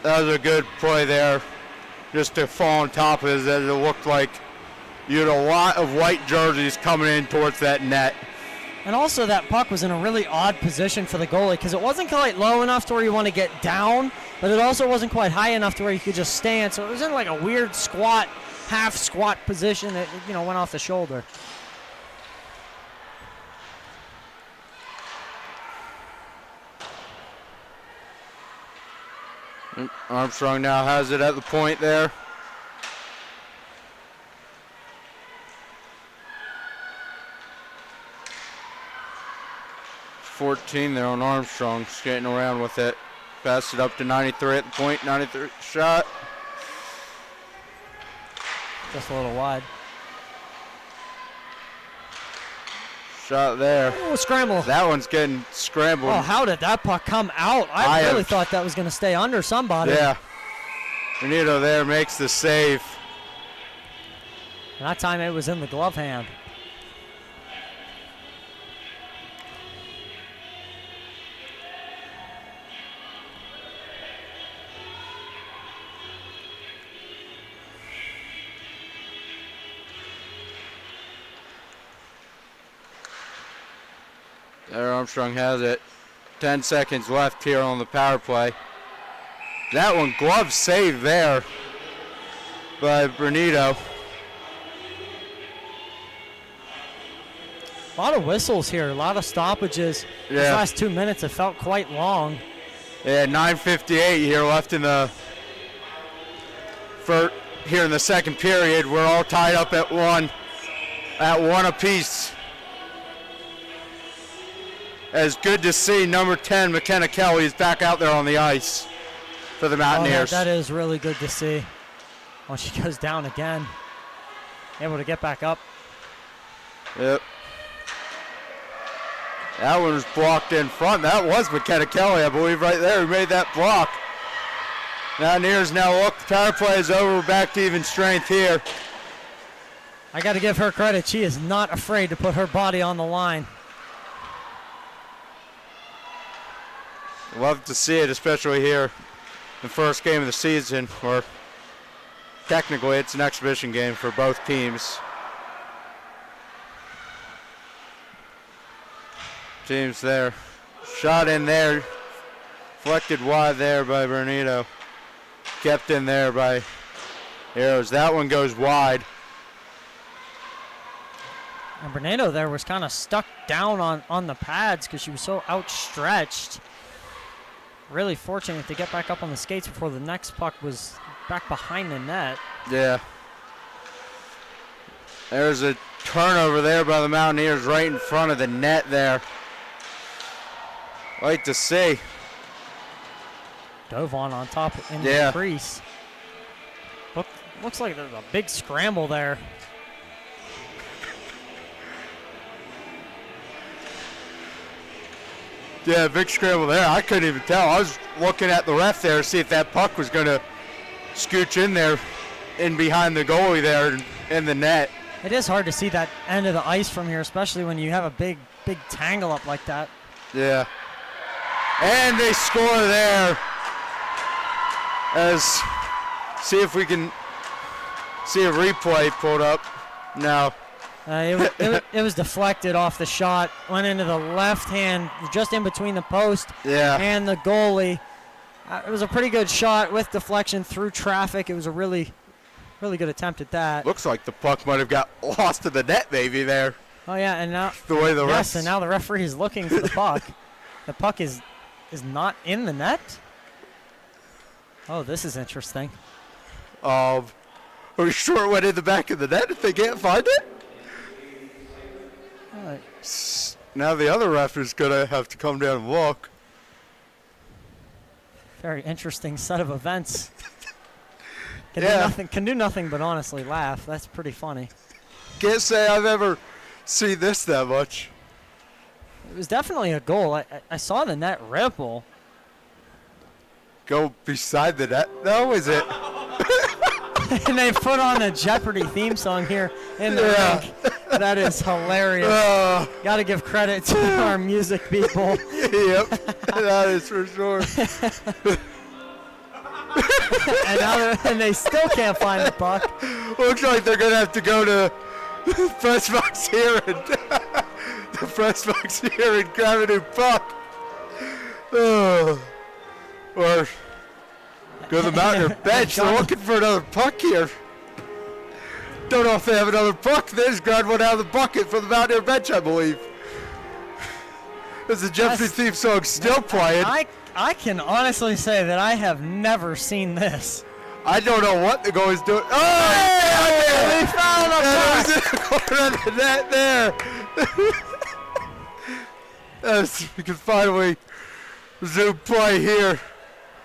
That was a good play there. Just to fall on top of it, as it looked like you had a lot of white jerseys coming in towards that net. And also that puck was in a really odd position for the goalie because it wasn't quite low enough to where you want to get down, but it also wasn't quite high enough to where you could just stand. So it was in like a weird squat, half squat position that, went off the shoulder. Armstrong now has it at the point there. .14 there on Armstrong, skating around with it. Passed it up to 93 at the point, 93 shot. Just a little wide. Shot there. Oh, scramble. That one's getting scrambled. Oh, how did that puck come out? I really thought that was going to stay under somebody. Yeah. Renito there makes the save. And that time it was in the glove hand. There Armstrong has it. 10 seconds left here on the power play. That one, glove save there by Renito. A lot of whistles here, a lot of stoppages. Yeah. These last 2 minutes have felt quite long. Yeah, 9:58 here left in the here in the second period. We're all tied up at one apiece. It's good to see number 10, McKenna Kelly, is back out there on the ice for the Mountaineers. Oh, that is really good to see. When she goes down again, able to get back up. Yep. That one was blocked in front. That was McKenna Kelly, I believe, right there, who made that block. Mountaineers now look, the power play is over. We're back to even strength here. I got to give her credit. She is not afraid to put her body on the line. Love to see it, especially here, the first game of the season, or technically it's an exhibition game for both teams. Teams there. Shot in there. Deflected wide there by Bernito. Kept in there by Arrows. That one goes wide. And Bernardo there was kind of stuck down on the pads because she was so outstretched. really fortunate to get back up on the skates before the next puck was back behind the net. Yeah. There's a turnover there by the Mountaineers right in front of the net there. Like to see. Dovon on top in Yeah. the crease. Looks like there's a big scramble there. Yeah, big scramble there. I couldn't even tell. I was looking at the ref there to see if that puck was going to scooch in there, in behind the goalie there in the net. It is hard to see that end of the ice from here, especially when you have a big tangle up like that. Yeah. And they score there. See if we can see a replay pulled up. No. It was deflected off the shot, went into the left hand, just in between the post and the goalie. It was a pretty good shot with deflection through traffic. It was a really good attempt at that. Looks like the puck might have got lost in the net maybe there. Oh yeah, and now the way the yes, and now the referee is looking for the puck. The puck is not in the net. Oh, this is interesting. Are we sure it went in the back of the net if they can't find it? Now the other ref is going to have to come down and look. Very interesting set of events. Can do nothing but honestly laugh. That's pretty funny. Can't say I've ever seen this that much. It was definitely a goal. I saw the net ripple. Go beside the net? No, is it? And they put on the Jeopardy theme song here in the rink. That is hilarious. Got to give credit to our music people. Yep, that is for sure. and they still can't find the puck. Looks like they're going to have to go to press box here and the press box here and grab a new puck. Or go to the Mountaineer bench. They're looking for another puck here. Don't know if they have another puck. They just grabbed one out of the bucket from the Mountaineer bench, I believe. There's the Jeopardy theme song still playing. I can honestly say that I have never seen this. I don't know what the goalie's doing. Oh! They found a puck! Corner of the net there. Yes, we can finally resume play here.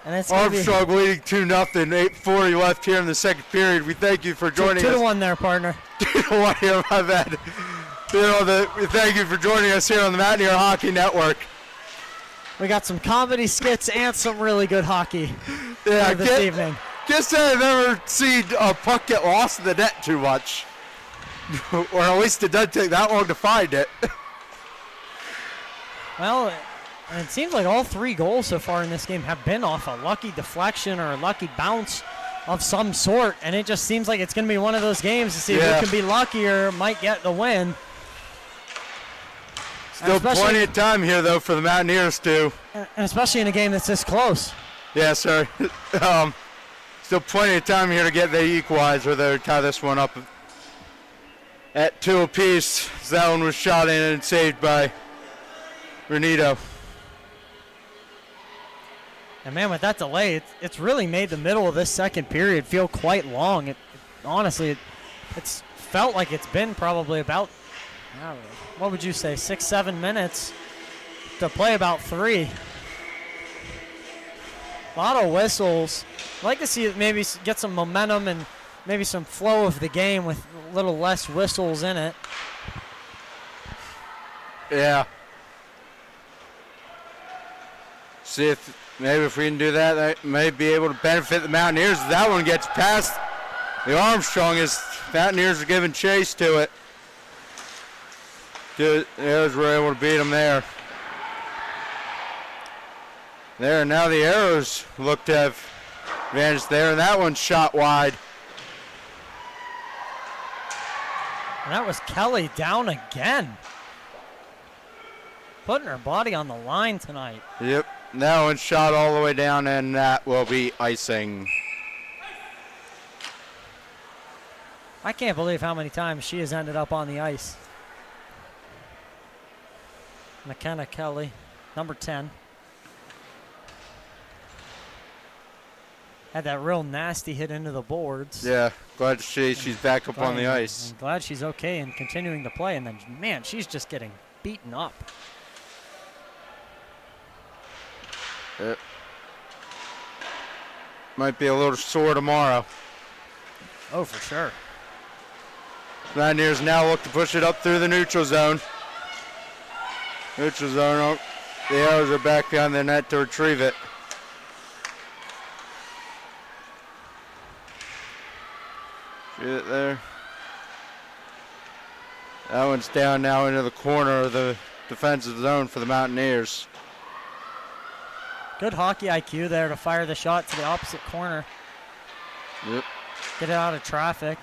And it's Armstrong leading 2-0, 8:40 left here in the second period. We thank you for joining us. 2-1 there, partner. 2-1 here, my bad. We thank you for joining us here on the Mountaineer Hockey Network. We got some comedy skits and some really good hockey Yeah, this evening. Can't say I've ever seen a puck get lost in the net too much. Or at least it doesn't take that long to find it. Well, it seems like all 3 goals so far in this game have been off a lucky deflection or a lucky bounce of some sort, and it just seems like it's going to be one of those games to see who can be luckier, might get the win. Still plenty of time here, though, for the Mountaineers, too. And especially in a game that's this close. Yeah, sir. Still plenty of time here to get the equalizer, though, to tie this one up at 2 apiece. That one was shot in and saved by Renito. And, man, with that delay, it's really made the middle of this second period feel quite long. Honestly, it's felt like it's been probably about, I don't know, what would you say, 6-7 minutes to play about 3. A lot of whistles. I'd like to see it maybe get some momentum and maybe some flow of the game with a little less whistles in it. Yeah. See if maybe if we can do that, that may be able to benefit the Mountaineers. That one gets past the Armstrong as Mountaineers are giving chase to it. Arrows were able to beat them there. There, now the Arrows look to have advantage there, and that one's shot wide. And that was Kelly down again. Putting her body on the line tonight. Yep, that one's shot all the way down, and that will be icing. I can't believe how many times she has ended up on the ice. McKenna Kelly, number 10. Had that real nasty hit into the boards. Yeah, glad to see she's back up on the ice. I'm glad she's okay and continuing to play. And then, man, she's just getting beaten up. Yep. Might be a little sore tomorrow. Oh, for sure. Mountaineers now look to push it up through the neutral zone. Neutral zone. Oh, the Arrows are back behind the net to retrieve it. See it there? That one's down now into the corner of the defensive zone for the Mountaineers. Good hockey IQ there to fire the shot to the opposite corner. Yep. Get it out of traffic.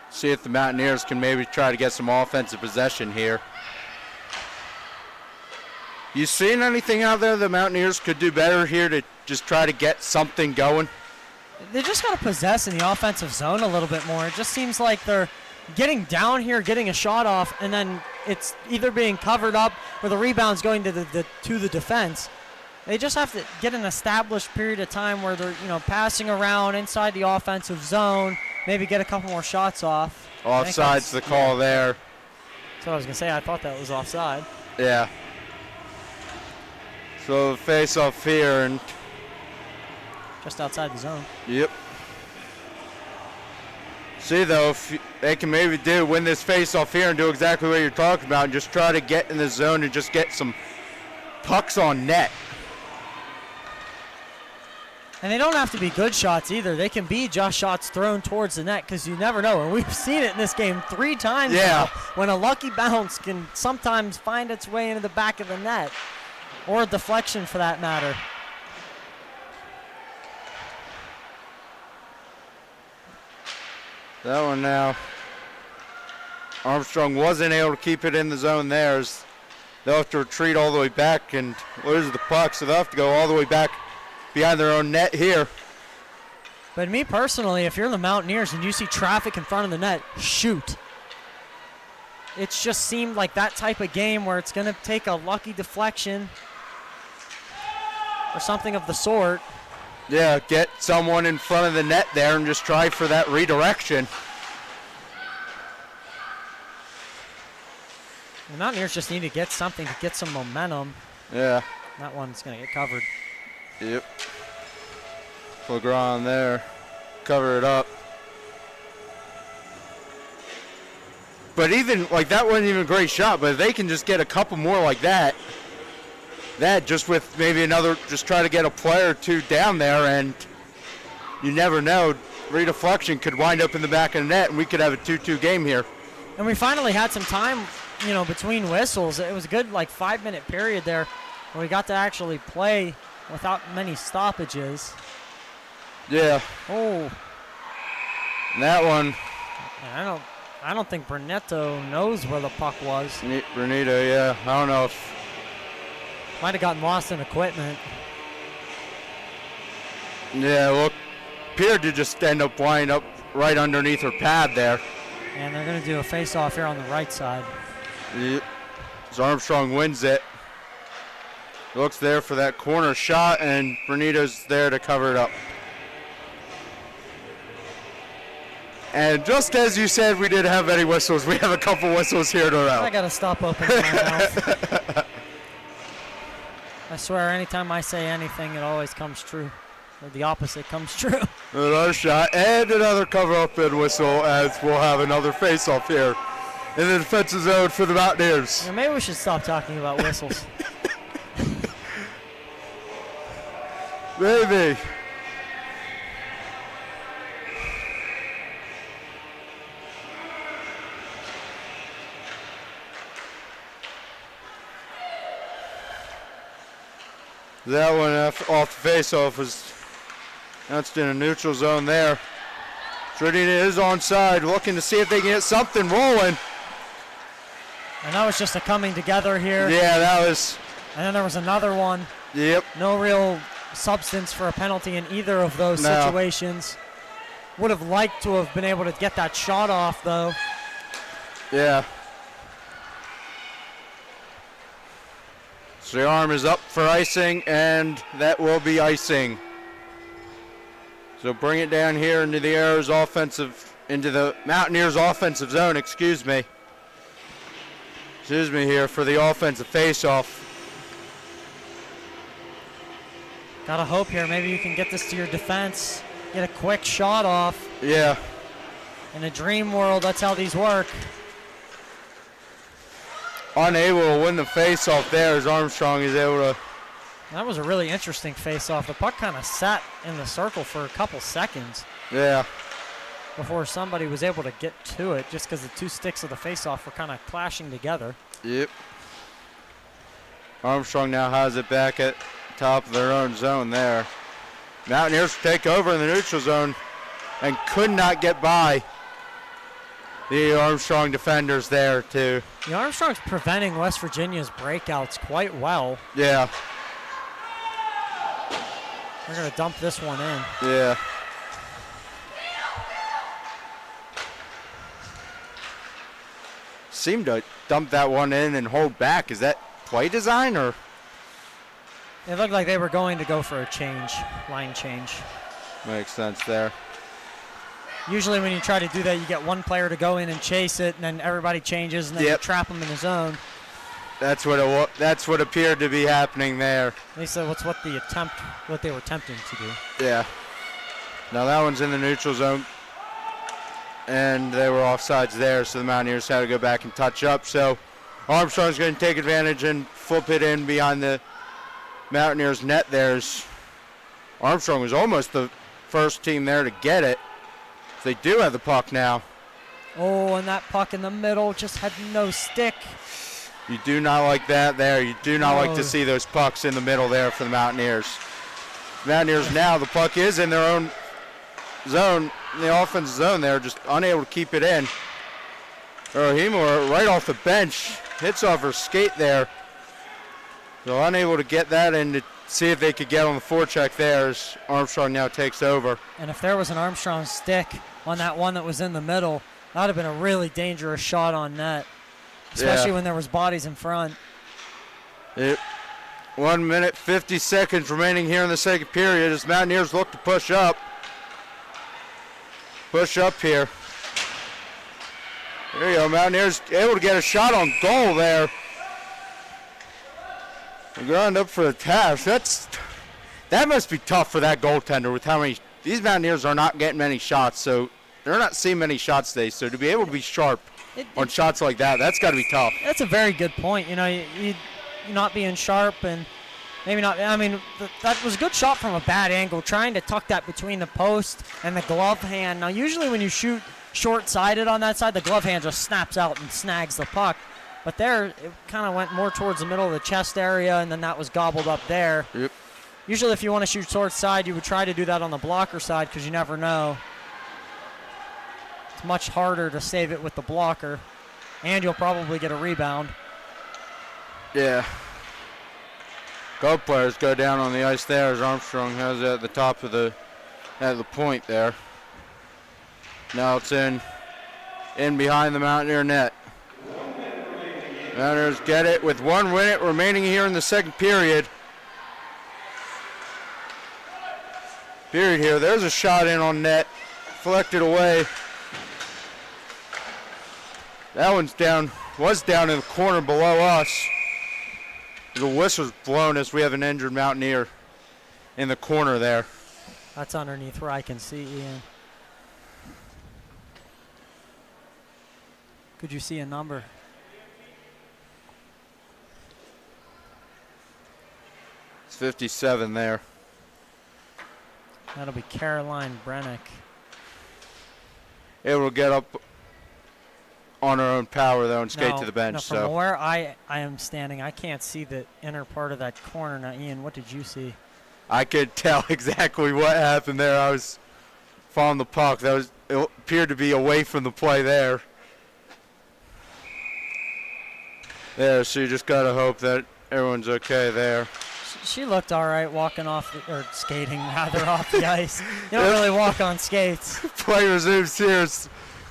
See if the Mountaineers can maybe try to get some offensive possession here. You seen anything out there the Mountaineers could do better here to just try to get something going? They just got to possess in the offensive zone a little bit more. It just seems like they're getting down here, getting a shot off, and then it's either being covered up or the rebound's going to the defense. They just have to get an established period of time where they're, passing around inside the offensive zone, maybe get a couple more shots off. Offside's the call there. That's what I was going to say. I thought that was offside. Yeah. So face off here and just outside the zone. Yep. See though, if they can maybe win this face off here and do exactly what you're talking about and just try to get in the zone and just get some pucks on net. And they don't have to be good shots either. They can be just shots thrown towards the net because you never know. And we've seen it in this game 3 times now when a lucky bounce can sometimes find its way into the back of the net or a deflection for that matter. That one now. Armstrong wasn't able to keep it in the zone there. As they'll have to retreat all the way back and lose the puck, so they'll have to go all the way back behind their own net here. But me personally, if you're the Mountaineers and you see traffic in front of the net, shoot. It's just seemed like that type of game where it's going to take a lucky deflection or something of the sort. Yeah, get someone in front of the net there and just try for that redirection. The Mountaineers just need to get something to get some momentum. Yeah. That one's going to get covered. Yep. Legrand there. Cover it up. But even, like, that wasn't even a great shot, but if they can just get a couple more like that, just with maybe another, just try to get a player or two down there, and you never know, redeflection could wind up in the back of the net, and we could have a 2-2 game here. And we finally had some time, between whistles. It was a good, 5-minute period there where we got to actually play without many stoppages. Yeah. Oh. And that one. I don't think Brunetto knows where the puck was. Brunetto, yeah. I don't know if. Might have gotten lost in equipment. Yeah, look, appeared to just end up winding up right underneath her pad there. And they're going to do a face-off here on the right side. Yep. As Armstrong wins it. Looks there for that corner shot, and Brunetto's there to cover it up. And just as you said we didn't have any whistles, we have a couple whistles here in a row. I got to stop opening my mouth. I swear, anytime I say anything, it always comes true. Or the opposite comes true. Another shot and another cover-up and whistle as we'll have another face-off here in the defensive zone for the Mountaineers. Yeah, maybe we should stop talking about whistles. Maybe. That one off the face-off was bounced in a neutral zone there. Trinity is onside, looking to see if they can get something rolling. And that was just a coming together here. Yeah, that was. And then there was another one. Yep. No real substance for a penalty in either of those situations. Would have liked to have been able to get that shot off, though. Yeah. So the arm is up for icing, and that will be icing. So bring it down here into the Arrows offensive, into the Mountaineers offensive zone, excuse me here for the offensive face-off. Gotta hope here, maybe you can get this to your defense, get a quick shot off. Yeah. In a dream world, that's how these work. Unable to win the face-off there as Armstrong is able to. That was a really interesting face-off. The puck kind of sat in the circle for a couple seconds. Yeah. Before somebody was able to get to it, just because the two sticks of the face-off were kind of clashing together. Yep. Armstrong now has it back at top of their own zone there. Mountaineers take over in the neutral zone and could not get by the Armstrong defenders there too. The Armstrong's preventing West Virginia's breakouts quite well. Yeah. They're going to dump this one in. Yeah. Seemed to dump that one in and hold back. Is that play design or? It looked like they were going to go for a line change. Makes sense there. Usually when you try to do that, you get one player to go in and chase it, and then everybody changes, and then you trap them in the zone. That's what appeared to be happening there. At least that's what they were attempting to do. Yeah. Now that one's in the neutral zone, and they were offsides there, so the Mountaineers had to go back and touch up. So Armstrong's going to take advantage and flip it in behind the Mountaineers net. Armstrong was almost the first team there to get it. They do have the puck now. Oh, and that puck in the middle just had no stick. You do not like that there. You do not like to see those pucks in the middle there for the Mountaineers. Mountaineers now, the puck is in their own zone, in the offensive zone there, just unable to keep it in. Himura right off the bench, hits off her skate there. So unable to get that in to see if they could get on the forecheck there as Armstrong now takes over. And if there was an Armstrong stick on that one that was in the middle, that would have been a really dangerous shot on net, especially when there was bodies in front. 1 minute, 50 seconds remaining here in the second period as Mountaineers look to push up. Push up here. There you go, Mountaineers able to get a shot on goal there. Ground up for the task. That must be tough for that goaltender with how many. These Mountaineers are not getting many shots, so they're not seeing many shots today. So to be able to be sharp on shots like that, that's got to be tough. That's a very good point. You not being sharp and maybe not. I mean, that was a good shot from a bad angle, trying to tuck that between the post and the glove hand. Now, usually when you shoot short-sided on that side, the glove hand just snaps out and snags the puck. But there, it kind of went more towards the middle of the chest area, and then that was gobbled up there. Yep. Usually if you want to shoot short side, you would try to do that on the blocker side because you never know. It's much harder to save it with the blocker, and you'll probably get a rebound. Yeah. Goal players go down on the ice there as Armstrong has it at the top of the point there. Now it's in behind the Mountaineer net. Mountaineers get it with 1 minute remaining here in the second period. There's a shot in on net, deflected away. That one's was down in the corner below us. The whistle's blown as we have an injured Mountaineer in the corner there. That's underneath where I can see Ian. Could you see a number? It's 57 there. That'll be Caroline Brennick. It will get up on her own power, though, and skate to the bench. From where I am standing, I can't see the inner part of that corner. Now, Ian, what did you see? I could tell exactly what happened there. I was following the puck. It appeared to be away from the play there. There, so you just got to hope that everyone's okay there. She looked all right walking off, or skating rather, off the ice. You don't really walk on skates. Play resumes here.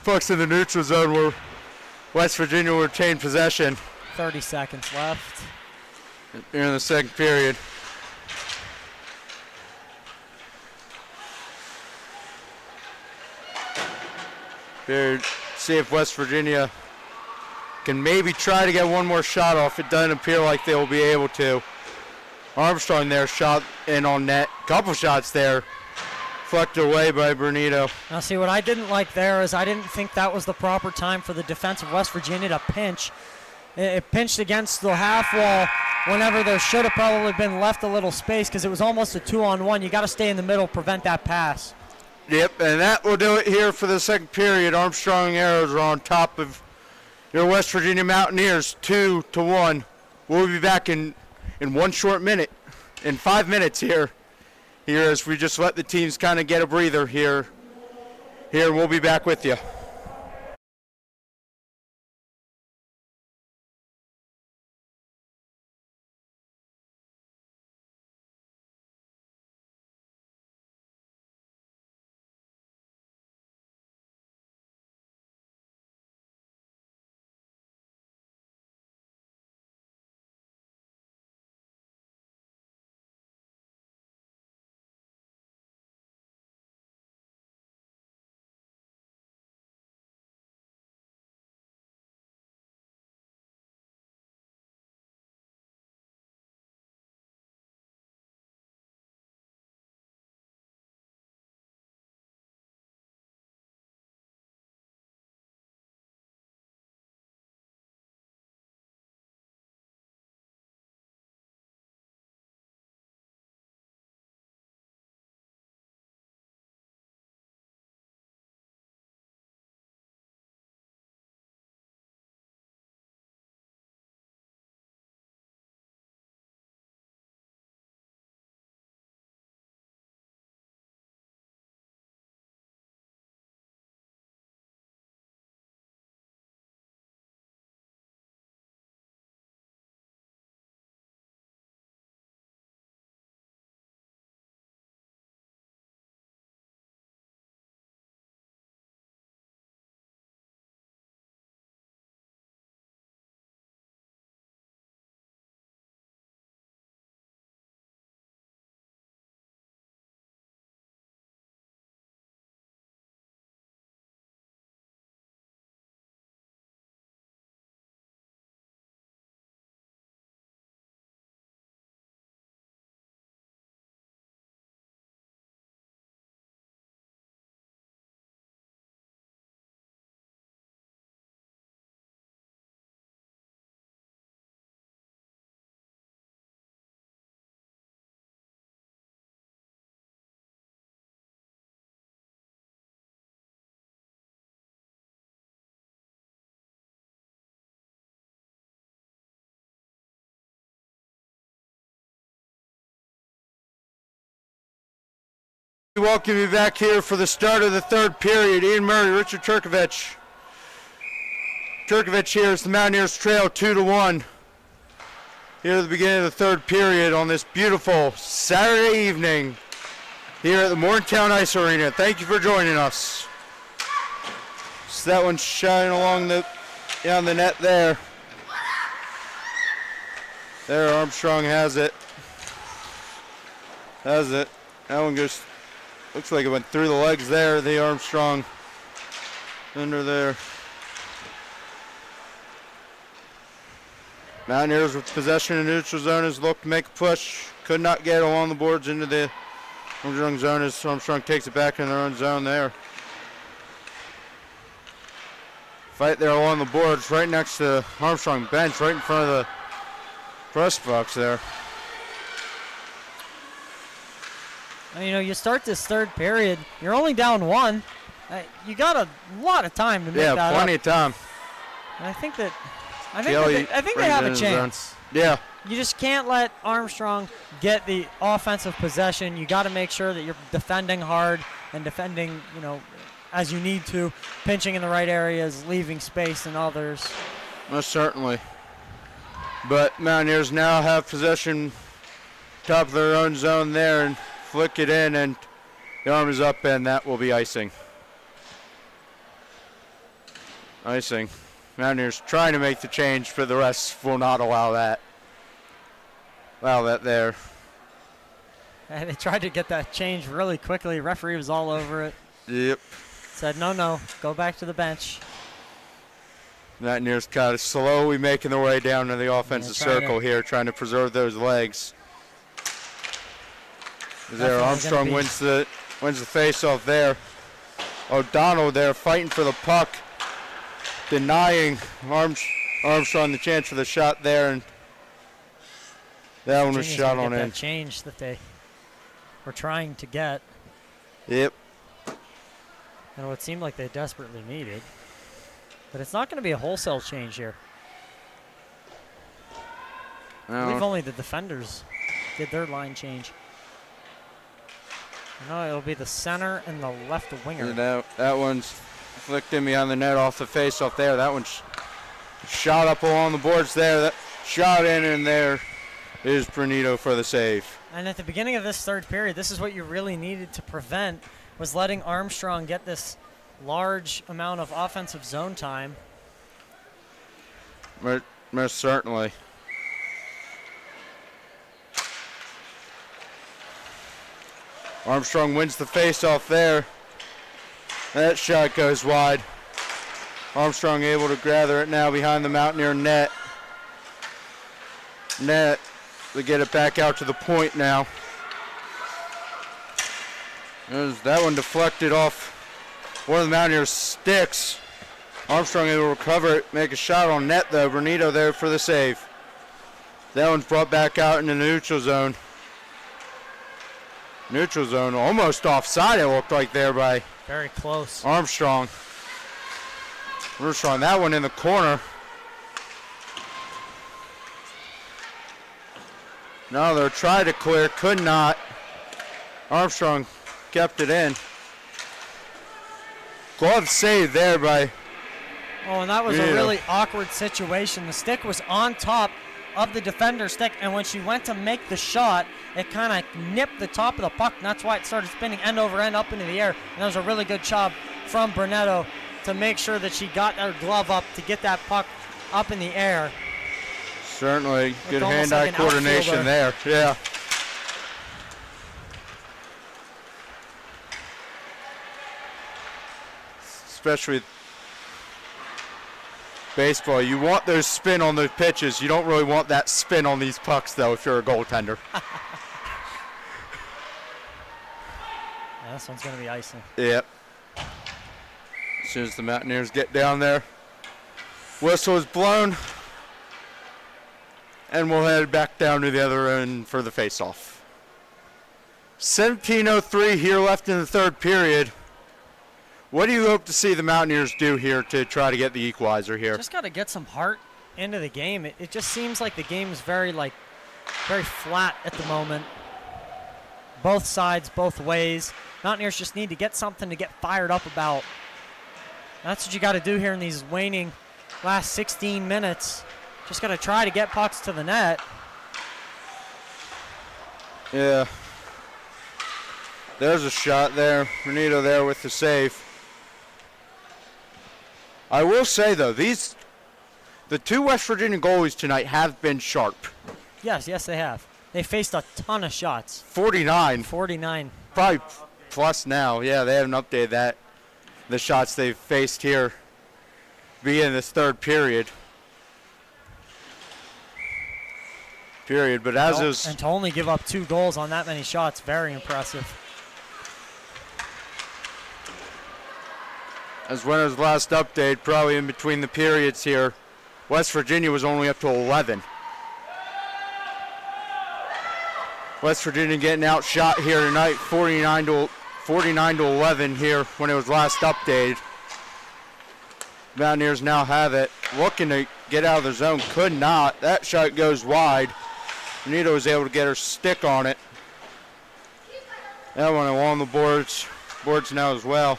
Puck's in the neutral zone where West Virginia will retain possession. 30 seconds left. here in the second period. Here, see if West Virginia can maybe try to get one more shot off. It doesn't appear like they will be able to. Armstrong there, shot in on net. Couple shots there. Deflected away by Bernito. Now, see, what I didn't like there is I didn't think that was the proper time for the defense of West Virginia to pinch. It pinched against the half wall whenever there should have probably been left a little space because it was almost a 2-on-1. You got to stay in the middle, prevent that pass. Yep, and that will do it here for the second period. Armstrong Arrows are on top of your West Virginia Mountaineers, 2-1. We'll be back in 1 short minute, in 5 minutes here as we just let the teams kind of get a breather here. We'll be back with you. We welcome you back here for the start of the third period. Ian Murray, Richard Turkovich. Turkovich here as the Mountaineers trail 2-1. Here at the beginning of the third period on this beautiful Saturday evening here at the Morgantown Ice Arena. Thank you for joining us. So that one's shining along down the net there. There, Armstrong has it. That one goes. Looks like it went through the legs there, the Armstrong under there. Mountaineers with possession in neutral zone as look to make a push. Could not get along the boards into the Armstrong zone as Armstrong takes it back in their own zone there. Fight there along the boards right next to the Armstrong bench, right in front of the press box there. You know, you start this third period, you're only down 1. You got a lot of time to make that up. Yeah, plenty of time. And I think they have a chance. Yeah. You just can't let Armstrong get the offensive possession. You got to make sure that you're defending hard and defending, you know, as you need to, pinching in the right areas, leaving space in others. Most certainly. But Mountaineers now have possession top of their own zone there and flick it in, and the arm is up, and that will be icing. Icing. Mountaineers trying to make the change, but the rest will not allow that. Allow that there. And they tried to get that change really quickly. Referee was all over it. Yep. Said, no, go back to the bench. Mountaineers kind of slowly making their way down to the offensive circle here, trying to preserve those legs. There, Armstrong wins the face-off there. O'Donnell there fighting for the puck, denying Armstrong the chance for the shot there, and that one was shot on in. That change that they were trying to get. Yep. And what seemed like they desperately needed. But it's not going to be a wholesale change here. I believe only the defenders did their line change. No, it'll be the center and the left winger. That one's flicked in behind the net off the face-off there. That one's shot up along the boards there. That shot in, and there is Brunito for the save. And at the beginning of this third period, this is what you really needed to prevent, was letting Armstrong get this large amount of offensive zone time. Most certainly. Armstrong wins the face-off there. That shot goes wide. Armstrong able to gather it now behind the Mountaineer net. To get it back out to the point now. That one deflected off one of the Mountaineers' sticks. Armstrong able to recover it, make a shot on net though. Brunito there for the save. That one's brought back out into the neutral zone. Neutral zone, almost offside it looked like there by very close Armstrong. That one in the corner. No, they're trying to clear, could not. Armstrong kept it in. Glove save there by. Oh, and that was a really awkward situation. The stick was on top of the defender's stick, and when she went to make the shot, it kind of nipped the top of the puck, and that's why it started spinning end over end up into the air. And that was a really good job from Brunetto to make sure that she got her glove up to get that puck up in the air. Certainly, good hand-eye coordination there. Yeah. Especially baseball, you want those spin on those pitches. You don't really want that spin on these pucks, though, if you're a goaltender. Yeah, this one's going to be icing. Yep. As soon as the Mountaineers get down there, whistle is blown, and we'll head back down to the other end for the face-off. 17:03 here left in the third period. What do you hope to see the Mountaineers do here to try to get the equalizer here? Just got to get some heart into the game. It just seems like the game is very flat at the moment. Both sides, both ways. Mountaineers just need to get something to get fired up about. That's what you got to do here in these waning last 16 minutes. Just got to try to get pucks to the net. Yeah. There's a shot there. Renito there with the save. I will say, though, the two West Virginia goalies tonight have been sharp. Yes, they have. They faced a ton of shots. 49. Probably plus now. Yeah, they haven't updated that. The shots they've faced here beginning this third period. But as is. And to only give up 2 goals on that many shots, very impressive. As when it was last update, probably in between the periods here, West Virginia was only up to 11. West Virginia getting outshot here tonight, 49 to 11 here when it was last updated. Mountaineers now have it, looking to get out of the zone, could not. That shot goes wide. Anita was able to get her stick on it. That one along the boards now as well.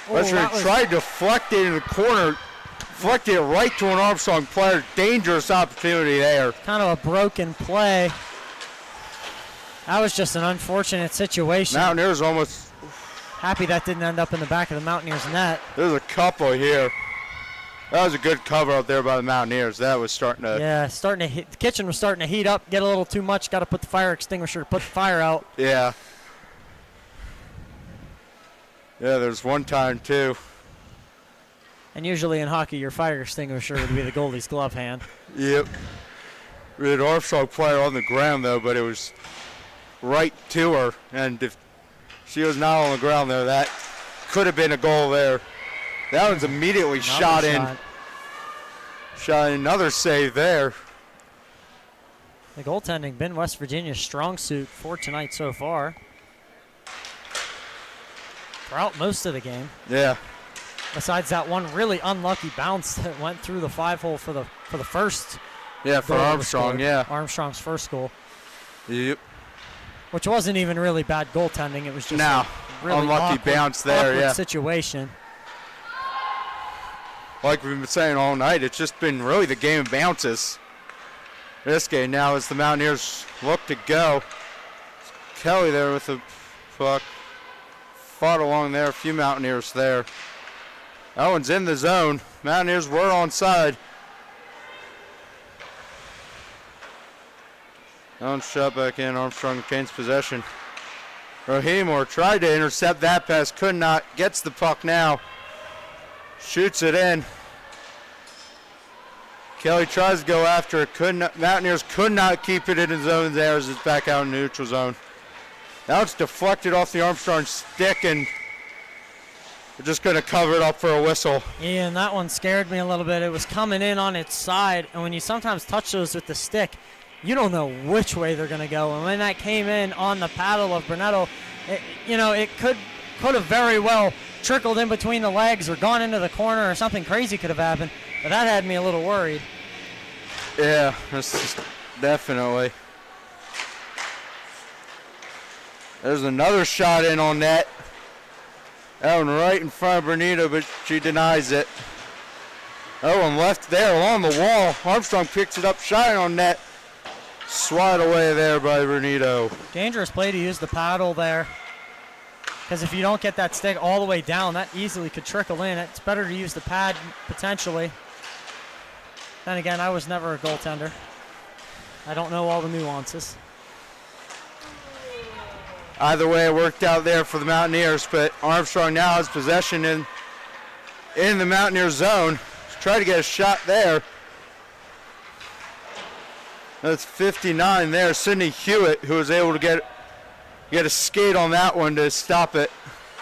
West Virginia tried to deflect it in the corner, deflected it right to an Armstrong player. Dangerous opportunity there. Kind of a broken play. That was just an unfortunate situation. Mountaineers almost. Happy that didn't end up in the back of the Mountaineers net. There's a couple here. That was a good cover out there by the Mountaineers. That was starting to. Yeah, starting to hit. The kitchen was starting to heat up, get a little too much. Got to put the fire extinguisher to put the fire out. Yeah. Yeah, there's one time too. And usually in hockey, your fire extinguisher would be the goalie's glove hand. Yep. We had Armstrong player on the ground though, but it was right to her, and if she was not on the ground there, that could have been a goal there. That one's immediately shot in. Shot in, another save there. The goaltending been West Virginia's strong suit for tonight so far. Throughout most of the game. Yeah. Besides that one really unlucky bounce that went through the 5-hole for the first. Yeah, for Armstrong, yeah. Armstrong's first goal. Yep. Which wasn't even really bad goaltending. It was just a really unlucky bounce there, awkward yeah. situation. Like we've been saying all night, it's just been really the game of bounces. This game now as the Mountaineers look to go. Kelly there with the puck. Fought along there, a few Mountaineers there. That one's in the zone. Mountaineers were onside. That one's shot back in. Armstrong retains possession. Rahimor tried to intercept that pass, could not. Gets the puck now. Shoots it in. Kelly tries to go after it. Mountaineers could not keep it in the zone there as it's back out in the neutral zone. Now it's deflected off the Armstrong stick, and we're just going to cover it up for a whistle. Yeah, and that one scared me a little bit. It was coming in on its side, and when you sometimes touch those with the stick, you don't know which way they're going to go. And when that came in on the paddle of Brunetto, it could have very well trickled in between the legs or gone into the corner, or something crazy could have happened. But that had me a little worried. Yeah, definitely. There's another shot in on net. That one right in front of Bernito, but she denies it. That one left there along the wall. Armstrong picks it up, shot on net. Swat away there by Bernito. Dangerous play to use the paddle there. Because if you don't get that stick all the way down, that easily could trickle in. It's better to use the pad potentially. Then again, I was never a goaltender. I don't know all the nuances. Either way, it worked out there for the Mountaineers, but Armstrong now has possession in the Mountaineer zone. Try to get a shot there. That's 59 there. Sydney Hewitt, who was able to get a skate on that one to stop it.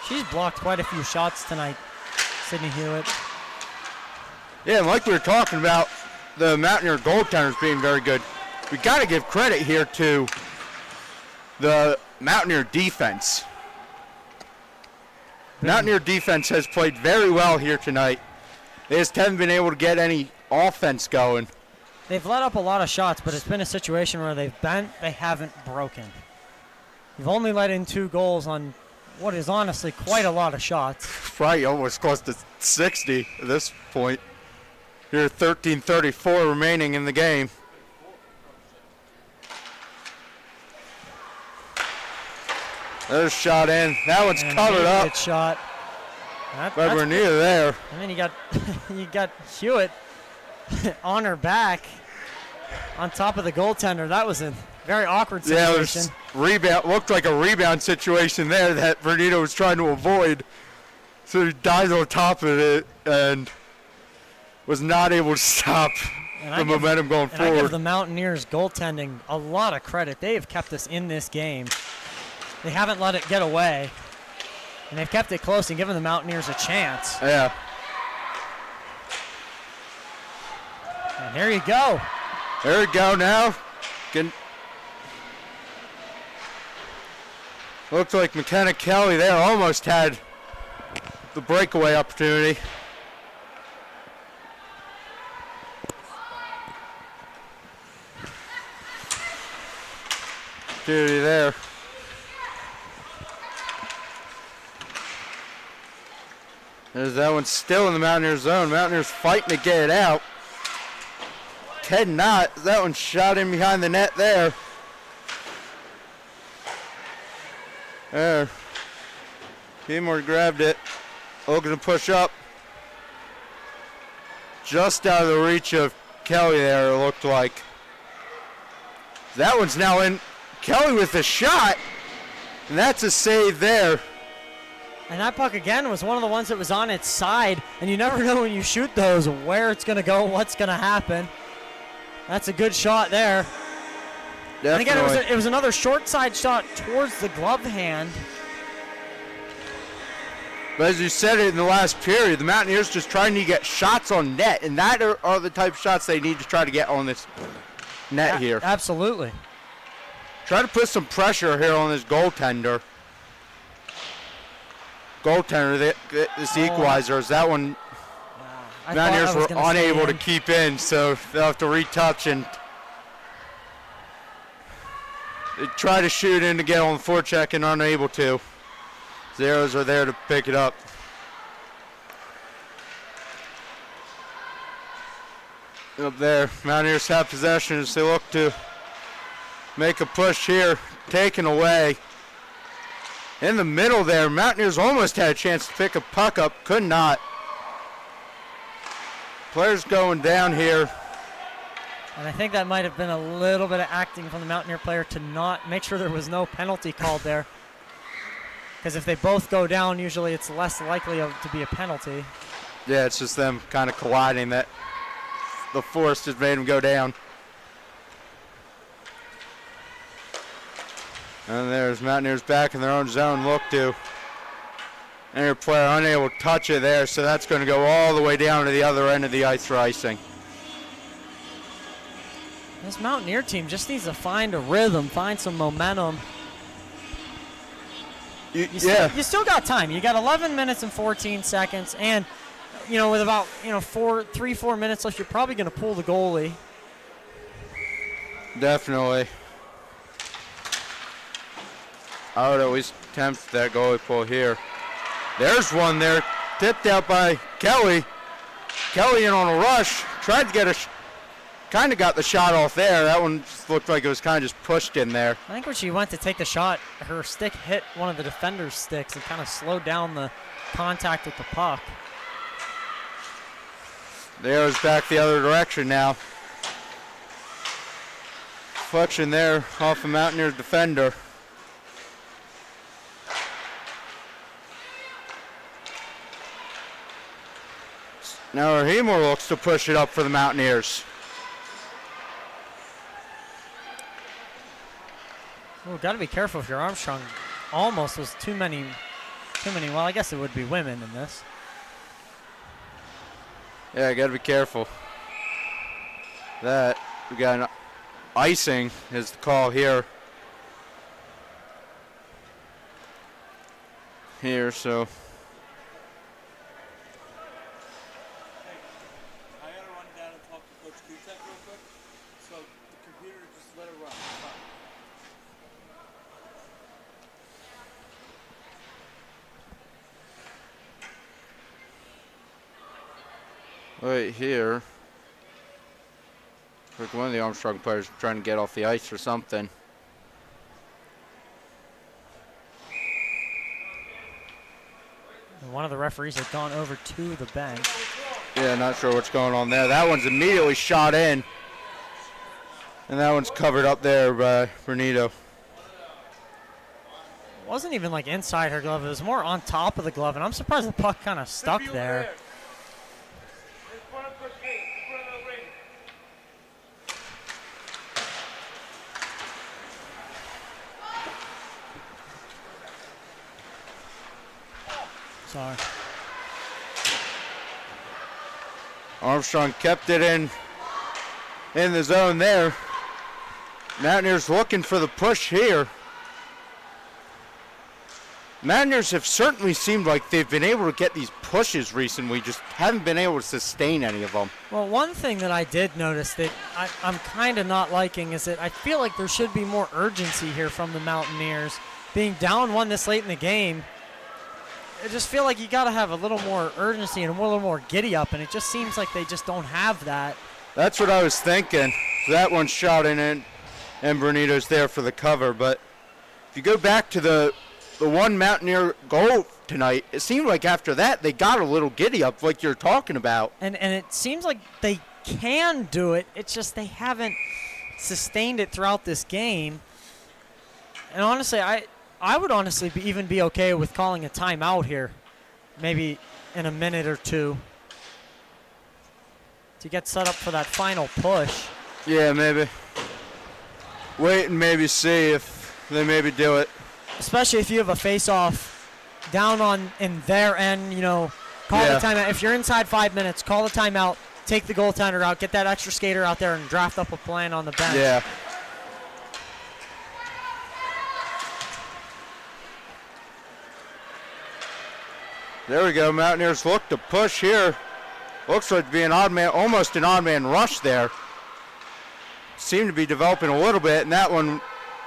She's blocked quite a few shots tonight, Sydney Hewitt. Yeah, and like we were talking about, the Mountaineer goaltenders being very good. We got to give credit here to the Mountaineer defense. Mountaineer defense has played very well here tonight. They just haven't been able to get any offense going. They've let up a lot of shots, but it's been a situation where they've bent, they haven't broken. You've only let in 2 goals on what is honestly quite a lot of shots. Probably almost close to 60 at this point. Here, 13:34 remaining in the game. There's a shot in. That one's covered up. Good shot. But we're near there. And then you got Hewitt on her back on top of the goaltender. That was a very awkward situation. Yeah, rebound looked like a rebound situation there that Bernito was trying to avoid. So he dives on top of it and was not able to stop the momentum going forward. I give the Mountaineers goaltending a lot of credit. They have kept us in this game. They haven't let it get away. And they've kept it close and given the Mountaineers a chance. Yeah. And there you go. There we go now. Looks like McKenna Kelly there almost had the breakaway opportunity. Opportunity there. There's that one still in the Mountaineer zone. Mountaineers fighting to get it out. Ted Knott, that one shot in behind the net there. There. Seymour grabbed it. Looking to push up. just out of the reach of Kelly there, it looked like. That one's now in. Kelly with the shot, and that's a save there. And that puck, again, was one of the ones that was on its side, and you never know when you shoot those where it's going to go, what's going to happen. That's a good shot there. Definitely. And again, it was another short side shot towards the glove hand. But as you said it in the last period, the Mountaineers just trying to get shots on net, and that are the type of shots they need to try to get on this net here. Absolutely. Try to put some pressure here on this goaltender. This equalizer, is that one Mountaineers were unable to keep in, so they'll have to retouch, and they try to shoot in to get on the forecheck and unable to. The Arrows are there to pick it up. Up there, Mountaineers have possession as they look to make a push here, taken away. In the middle there, Mountaineers almost had a chance to pick a puck up, could not. Players going down here. And I think that might have been a little bit of acting from the Mountaineer player to not make sure there was no penalty called there. Because if they both go down, usually it's less likely to be a penalty. Yeah, it's just them kind of colliding that the force just made them go down. And there's Mountaineers back in their own zone. Look to. And your player unable to touch it there, so that's going to go all the way down to the other end of the ice for icing. This Mountaineer team just needs to find a rhythm, find some momentum. You still got time. You got 11 minutes and 14 seconds, and with about 3-4 minutes left, you're probably going to pull the goalie. Definitely. I would always attempt that goalie pull here. There's one there, tipped out by Kelly. Kelly in on a rush, tried to get kind of got the shot off there. That one just looked like it was kind of just pushed in there. I think when she went to take the shot, her stick hit one of the defender's sticks and kind of slowed down the contact with the puck. The Arrows back the other direction now. Deflection there off the Mountaineers defender. Now Rahimor looks to push it up for the Mountaineers. Oh, got to be careful if you're Armstrong. Almost was too many. Well, I guess it would be women in this. Yeah, got to be careful. That we got an icing is the call here. So. Right here, like one of the Armstrong players trying to get off the ice or something. And one of the referees had gone over to the bench. Yeah, not sure what's going on there. That one's immediately shot in. And that one's covered up there by Bernito. It wasn't even like inside her glove. It was more on top of the glove. And I'm surprised the puck kind of stuck there. Sorry. Armstrong kept it in the zone there. Mountaineers looking for the push here. Mountaineers have certainly seemed like they've been able to get these pushes recently, just haven't been able to sustain any of them. Well, one thing that I did notice that I'm kind of not liking is that I feel like there should be more urgency here from the Mountaineers. Being down one this late in the game, I just feel like you got to have a little more urgency and a little more giddy up, and it just seems like they just don't have that. That's what I was thinking. That one's shot in, and Bernito's there for the cover. But if you go back to the the one Mountaineer goal tonight, it seemed like after that they got a little giddy up, like you're talking about. And it seems like they can do it. It's just they haven't sustained it throughout this game. And honestly, I would honestly even be okay with calling a timeout here, maybe in a minute or two, to get set up for that final push. Yeah, maybe. Wait and maybe see if they maybe do it. Especially if you have a face-off down in their end, call the timeout. If you're inside 5 minutes, call the timeout, take the goaltender out, get that extra skater out there, and draft up a plan on the bench. Yeah. There we go. Mountaineers look to push here. Looks like to be almost an odd man rush there. Seem to be developing a little bit, and that one,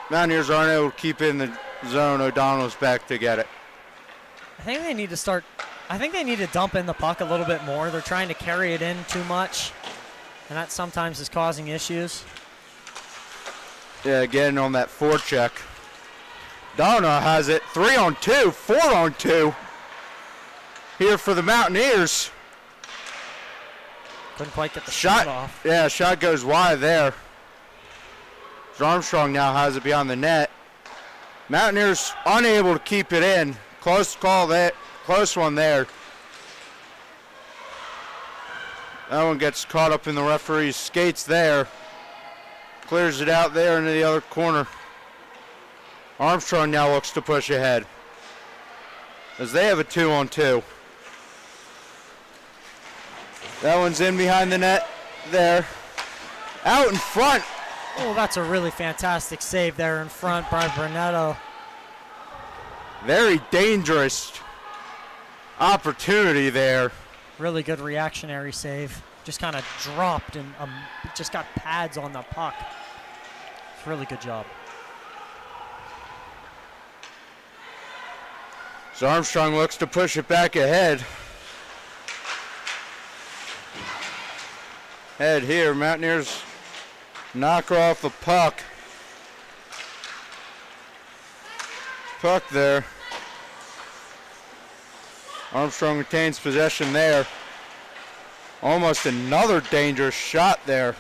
Mountaineers aren't able to keep in the zone. O'Donnell's back to get it. I think they need to dump in the puck a little bit more. They're trying to carry it in too much, and that sometimes is causing issues. Yeah, getting on that forecheck. Donna has it. 3-on-2, 4-on-2 here for the Mountaineers. Couldn't quite get the shot off. Yeah, shot goes wide there. Armstrong now has it beyond the net. Mountaineers unable to keep it in. Close call there. Close one there. That one gets caught up in the referee's skates there. Clears it out there into the other corner. Armstrong now looks to push ahead, as they have a 2-on-2. That one's in behind the net there. Out in front. Oh, that's a really fantastic save there in front by Brunetto. Very dangerous opportunity there. Really good reactionary save. Just kind of dropped and just got pads on the puck. It's a really good job. So Armstrong looks to push it back ahead. Head here, Mountaineers knock her off the puck. Puck there. Armstrong retains possession there. Almost another dangerous shot there.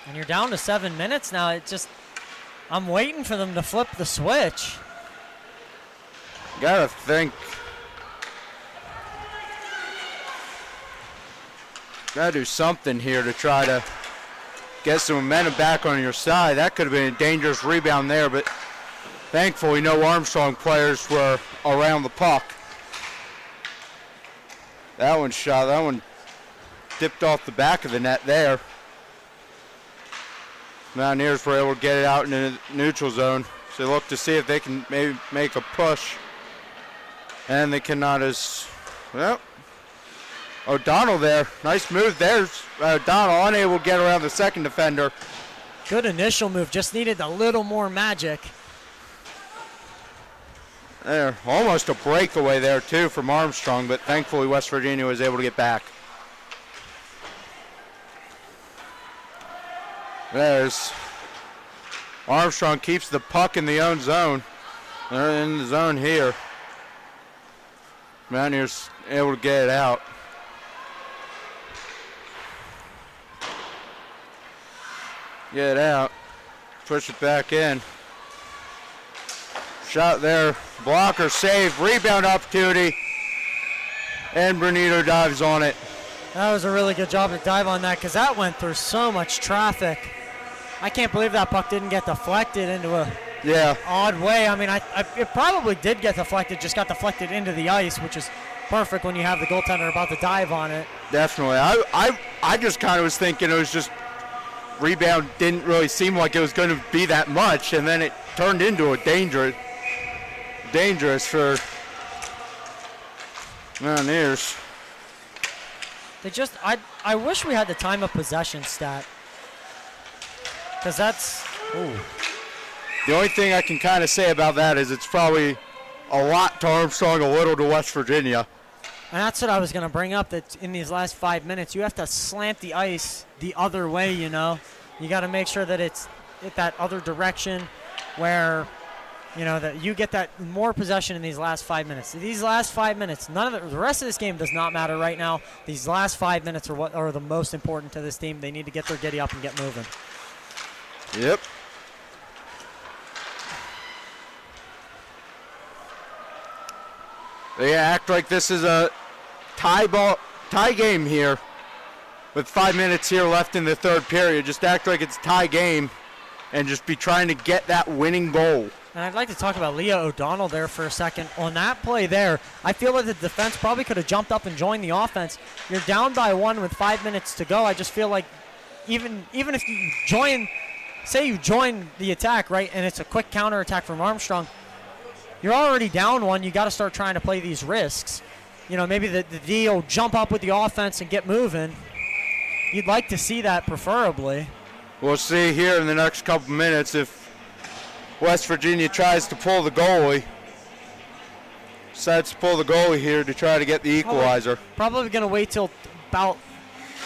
And you're down to 7 minutes now. I'm waiting for them to flip the switch. Gotta think. Gotta do something here to try to get some momentum back on your side. That could have been a dangerous rebound there, but thankfully no Armstrong players were around the puck. That one dipped off the back of the net there. Mountaineers were able to get it out into the neutral zone. So they look to see if they can maybe make a push. And they cannot as well. O'Donnell there. Nice move there. O'Donnell unable to get around the second defender. Good initial move. Just needed a little more magic. There, almost a breakaway there too from Armstrong, but thankfully West Virginia was able to get back. There's Armstrong keeps the puck in the own zone. They're in the zone here. Mountaineers able to get it out. Get it out. Push it back in. Shot there. Blocker save. Rebound opportunity. And Bonito dives on it. That was a really good job to dive on that because that went through so much traffic. I can't believe that puck didn't get deflected into a odd way. I mean, it probably did get deflected, just got deflected into the ice, which is perfect when you have the goaltender about to dive on it. Definitely. I just kind of was thinking it was just rebound didn't really seem like it was going to be that much, and then it turned into a dangerous for Mountaineers. I wish we had the time of possession stat. Because that's... Ooh. The only thing I can kind of say about that is it's probably a lot to Armstrong, a little to West Virginia. And that's what I was going to bring up, that in these last 5 minutes, you have to slant the ice the other way, you know. You got to make sure that it's it that other direction where, that you get that more possession in these last 5 minutes. These last 5 minutes, none of the rest of this game does not matter right now. These last 5 minutes are what are the most important to this team. They need to get their giddy up and get moving. Yep. They act like this is a tie game here with 5 minutes here left in the third period. Just act like it's a tie game and just be trying to get that winning goal. And I'd like to talk about Leah O'Donnell there for a second. On that play there, I feel like the defense probably could have jumped up and joined the offense. You're down by 1 with 5 minutes to go. I just feel like even if you join the attack, right, and it's a quick counterattack from Armstrong, you're already down 1. You got to start trying to play these risks. Maybe the D will jump up with the offense and get moving. You'd like to see that preferably. We'll see here in the next couple minutes if West Virginia tries to pull the goalie. Decides to pull the goalie here to try to get the equalizer. Probably going to wait till about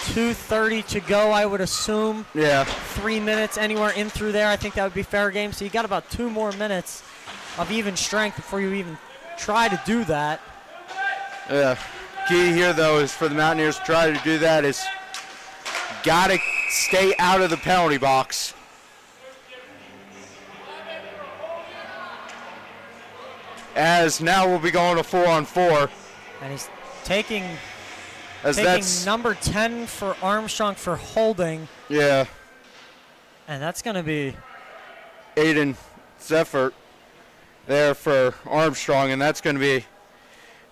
2:30 to go, I would assume. Yeah. 3 minutes anywhere in through there. I think that would be fair game. So you got about 2 more minutes of even strength before you even try to do that. Yeah. Key here, though, is for the Mountaineers to try to do that is got to stay out of the penalty box. As now we'll be going to 4-on-4. And he's taking that's number 10 for Armstrong for holding. Yeah. And that's going to be Aiden Zeffert there for Armstrong, and that's going to be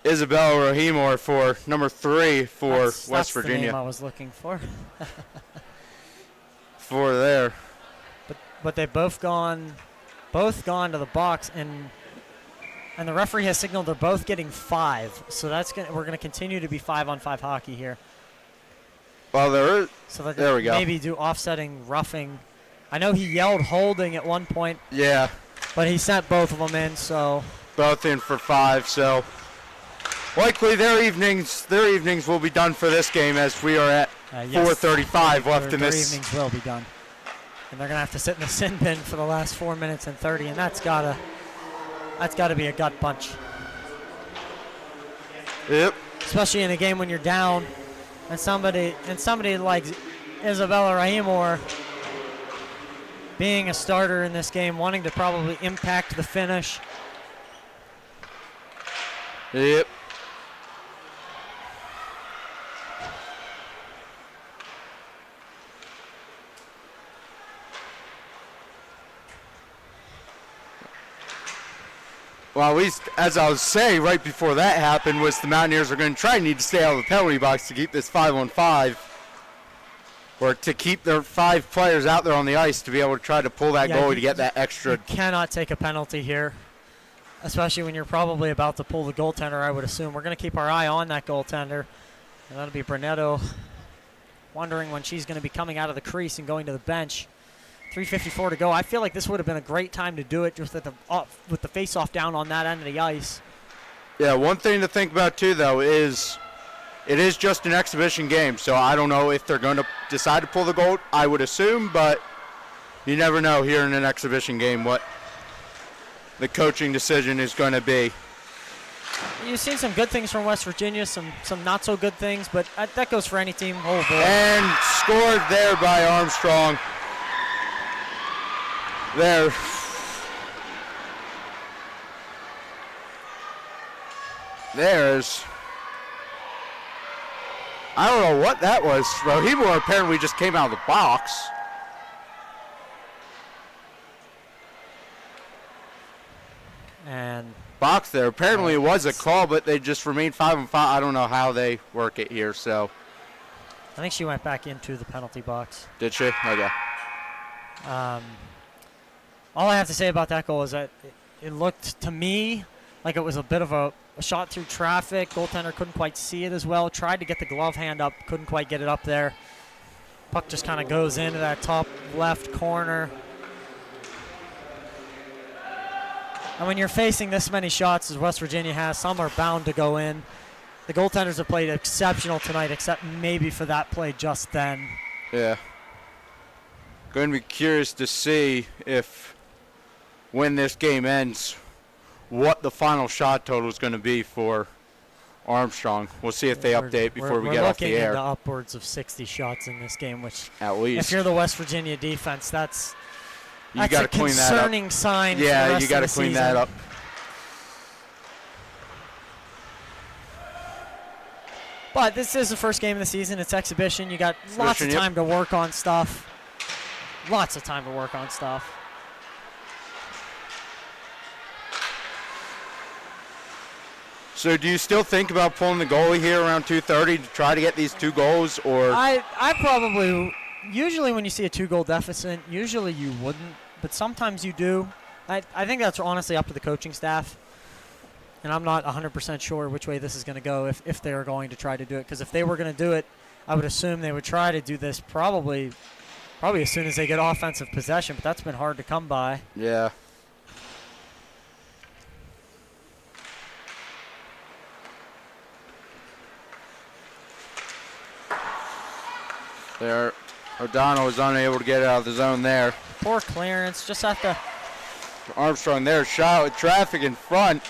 Isabella Rahimor for number 3 for West that's Virginia. The name I was looking for. For there. But they've both gone to the box, and the referee has signaled they're both getting 5. So we're going to continue to be 5-on-5 hockey here. Well, there we go. Maybe do offsetting roughing. I know he yelled holding at one point. Yeah. But he sent both of them in, so. Both in for 5, so likely their evenings will be done for this game as we are at 4:35 left in this. Their evenings will be done. And they're going to have to sit in the sin bin for the last 4 minutes and 30, and that's got to be a gut punch. Yep. Especially in a game when you're down and somebody like Isabella Rahimor being a starter in this game, wanting to probably impact the finish. Yep. Well, at least, as I was saying right before that happened, was the Mountaineers are going to need to stay out of the penalty box to keep this 5-on-5, or to keep their 5 players out there on the ice to be able to try to pull that goalie to get that extra. You cannot take a penalty here, especially when you're probably about to pull the goaltender, I would assume. We're going to keep our eye on that goaltender, and that'll be Brunetto, wondering when she's going to be coming out of the crease and going to the bench. 3:54 to go. I feel like this would have been a great time to do it just with the face-off down on that end of the ice. Yeah, one thing to think about too, though, is it is just an exhibition game, so I don't know if they're going to decide to pull the goal. I would assume, but you never know here in an exhibition game what the coaching decision is going to be. You've seen some good things from West Virginia, some not so good things, but that goes for any team. Oh boy! And scored there by Armstrong. There. There's. I don't know what that was. Rahimor apparently just came out of the box. And box there. Apparently it was a call, but they just remained 5-on-5. I don't know how they work it here, so. I think she went back into the penalty box. Did she? Okay. All I have to say about that goal is that it looked to me like it was a bit of a shot through traffic. Goaltender couldn't quite see it as well. Tried to get the glove hand up, couldn't quite get it up there. Puck just kind of goes into that top left corner. And when you're facing this many shots as West Virginia has, some are bound to go in. The goaltenders have played exceptional tonight, except maybe for that play just then. Yeah. Going to be curious to see if, when this game ends, what the final shot total is going to be for Armstrong. We'll see if they update before we get off the air. We're looking into upwards of 60 shots in this game, which at least, if you're the West Virginia defense, that's a concerning sign. Yeah, for the rest you got to of the clean season. that up. But this is the first game of the season. It's exhibition. You got lots of time to work on stuff. Lots of time to work on stuff. So do you still think about pulling the goalie here around 2:30 to try to get these 2 goals? Or I probably, usually when you see a 2-goal deficit, usually you wouldn't, but sometimes you do. I think that's honestly up to the coaching staff. And I'm not 100% sure which way this is going to go if they're going to try to do it. Because if they were going to do it, I would assume they would try to do this probably as soon as they get offensive possession. But that's been hard to come by. Yeah. There, O'Donnell was unable to get out of the zone there. Poor clearance. Just have to. Armstrong there, shot with traffic in front.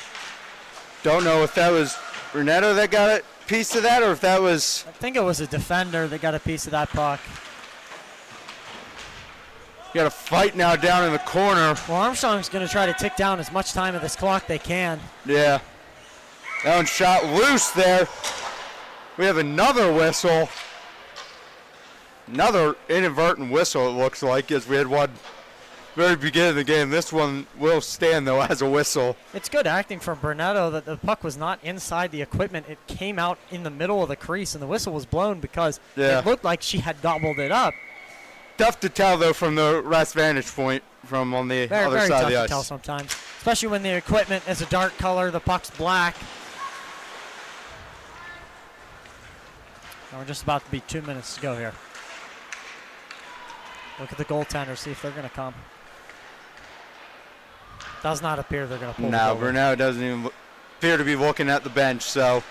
Don't know if that was Brunetto that got a piece of that or if that was... I think it was a defender that got a piece of that puck. Got a fight now down in the corner. Well, Armstrong's going to try to tick down as much time of this clock they can. Yeah. That one shot loose there. We have another whistle. Another inadvertent whistle, it looks like, as we had one very beginning of the game. This one will stand, though, as a whistle. It's good acting from Brunetto that the puck was not inside the equipment. It came out in the middle of the crease, and the whistle was blown because it looked like she had gobbled it up. Tough to tell, though, from the rest vantage point from on the other side of the ice. Very tough to tell sometimes, especially when the equipment is a dark color, the puck's black. And we're just about to be 2 minutes to go here. Look at the goaltender, see if they're going to come. Does not appear they're going to pull the goalie. No, Brunetto doesn't even appear to be looking at the bench, so.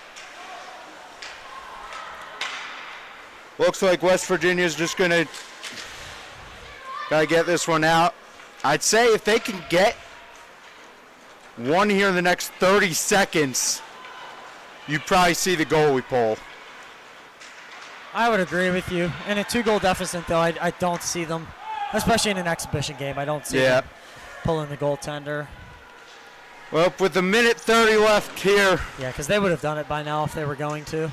Looks like West Virginia's just going to gotta get this one out. I'd say if they can get one here in the next 30 seconds, you'd probably see the goalie pull. I would agree with you. In a 2-goal deficit, though, I don't see them, especially in an exhibition game. I don't see them pulling the goaltender. Well, with a minute 30 left here. Yeah, because they would have done it by now if they were going to.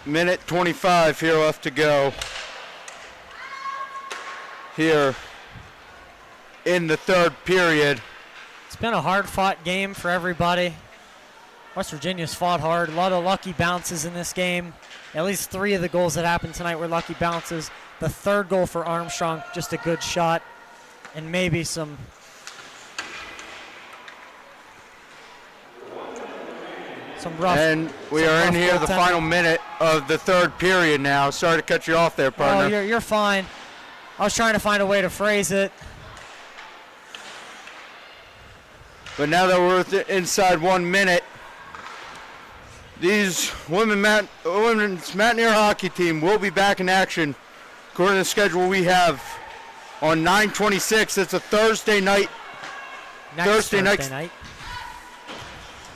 Minute 25 here left to go. Here in the third period. It's been a hard-fought game for everybody. West Virginia's fought hard. A lot of lucky bounces in this game. At least 3 of the goals that happened tonight were lucky bounces. The third goal for Armstrong, just a good shot. And maybe some rough. And we are in here the final minute of the third period now. Sorry to cut you off there, partner. Oh, you're fine. I was trying to find a way to phrase it. But now that we're inside 1 minute, these women's Mountaineer hockey team will be back in action according to the schedule we have on 9/26. It's a Thursday night. Thursday night.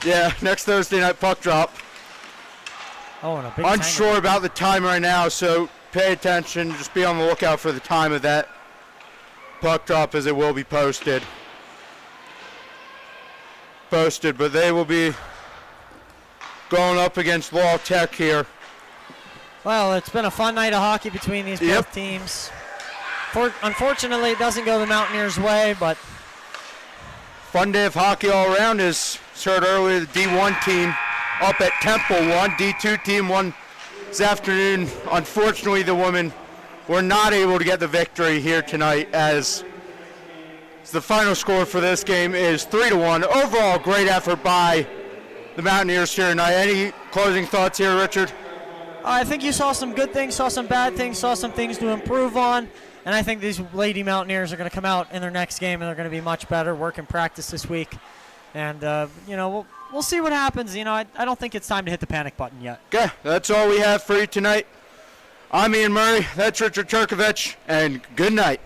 Yeah, next Thursday night puck drop. Oh, and a big Unsure about the time right now, so pay attention. Just be on the lookout for the time of that puck drop as it will be posted. But they will be going up against Law Tech here. Well, it's been a fun night of hockey between these both teams. Unfortunately, it doesn't go the Mountaineers' way, but fun day of hockey all around. As heard earlier, the D1 team up at Temple won. D2 team won this afternoon. Unfortunately, the women were not able to get the victory here tonight, as the final score for this game is 3-1. Overall, great effort by the Mountaineers here tonight. Any closing thoughts here, Richard? I think you saw some good things, saw some bad things, saw some things to improve on, and I think these Lady Mountaineers are going to come out in their next game and they're going to be much better. Work in practice this week, and we'll see what happens. I don't think it's time to hit the panic button yet. Okay, that's all we have for you tonight I'm Ian Murray. That's Richard Turkovich. And good night.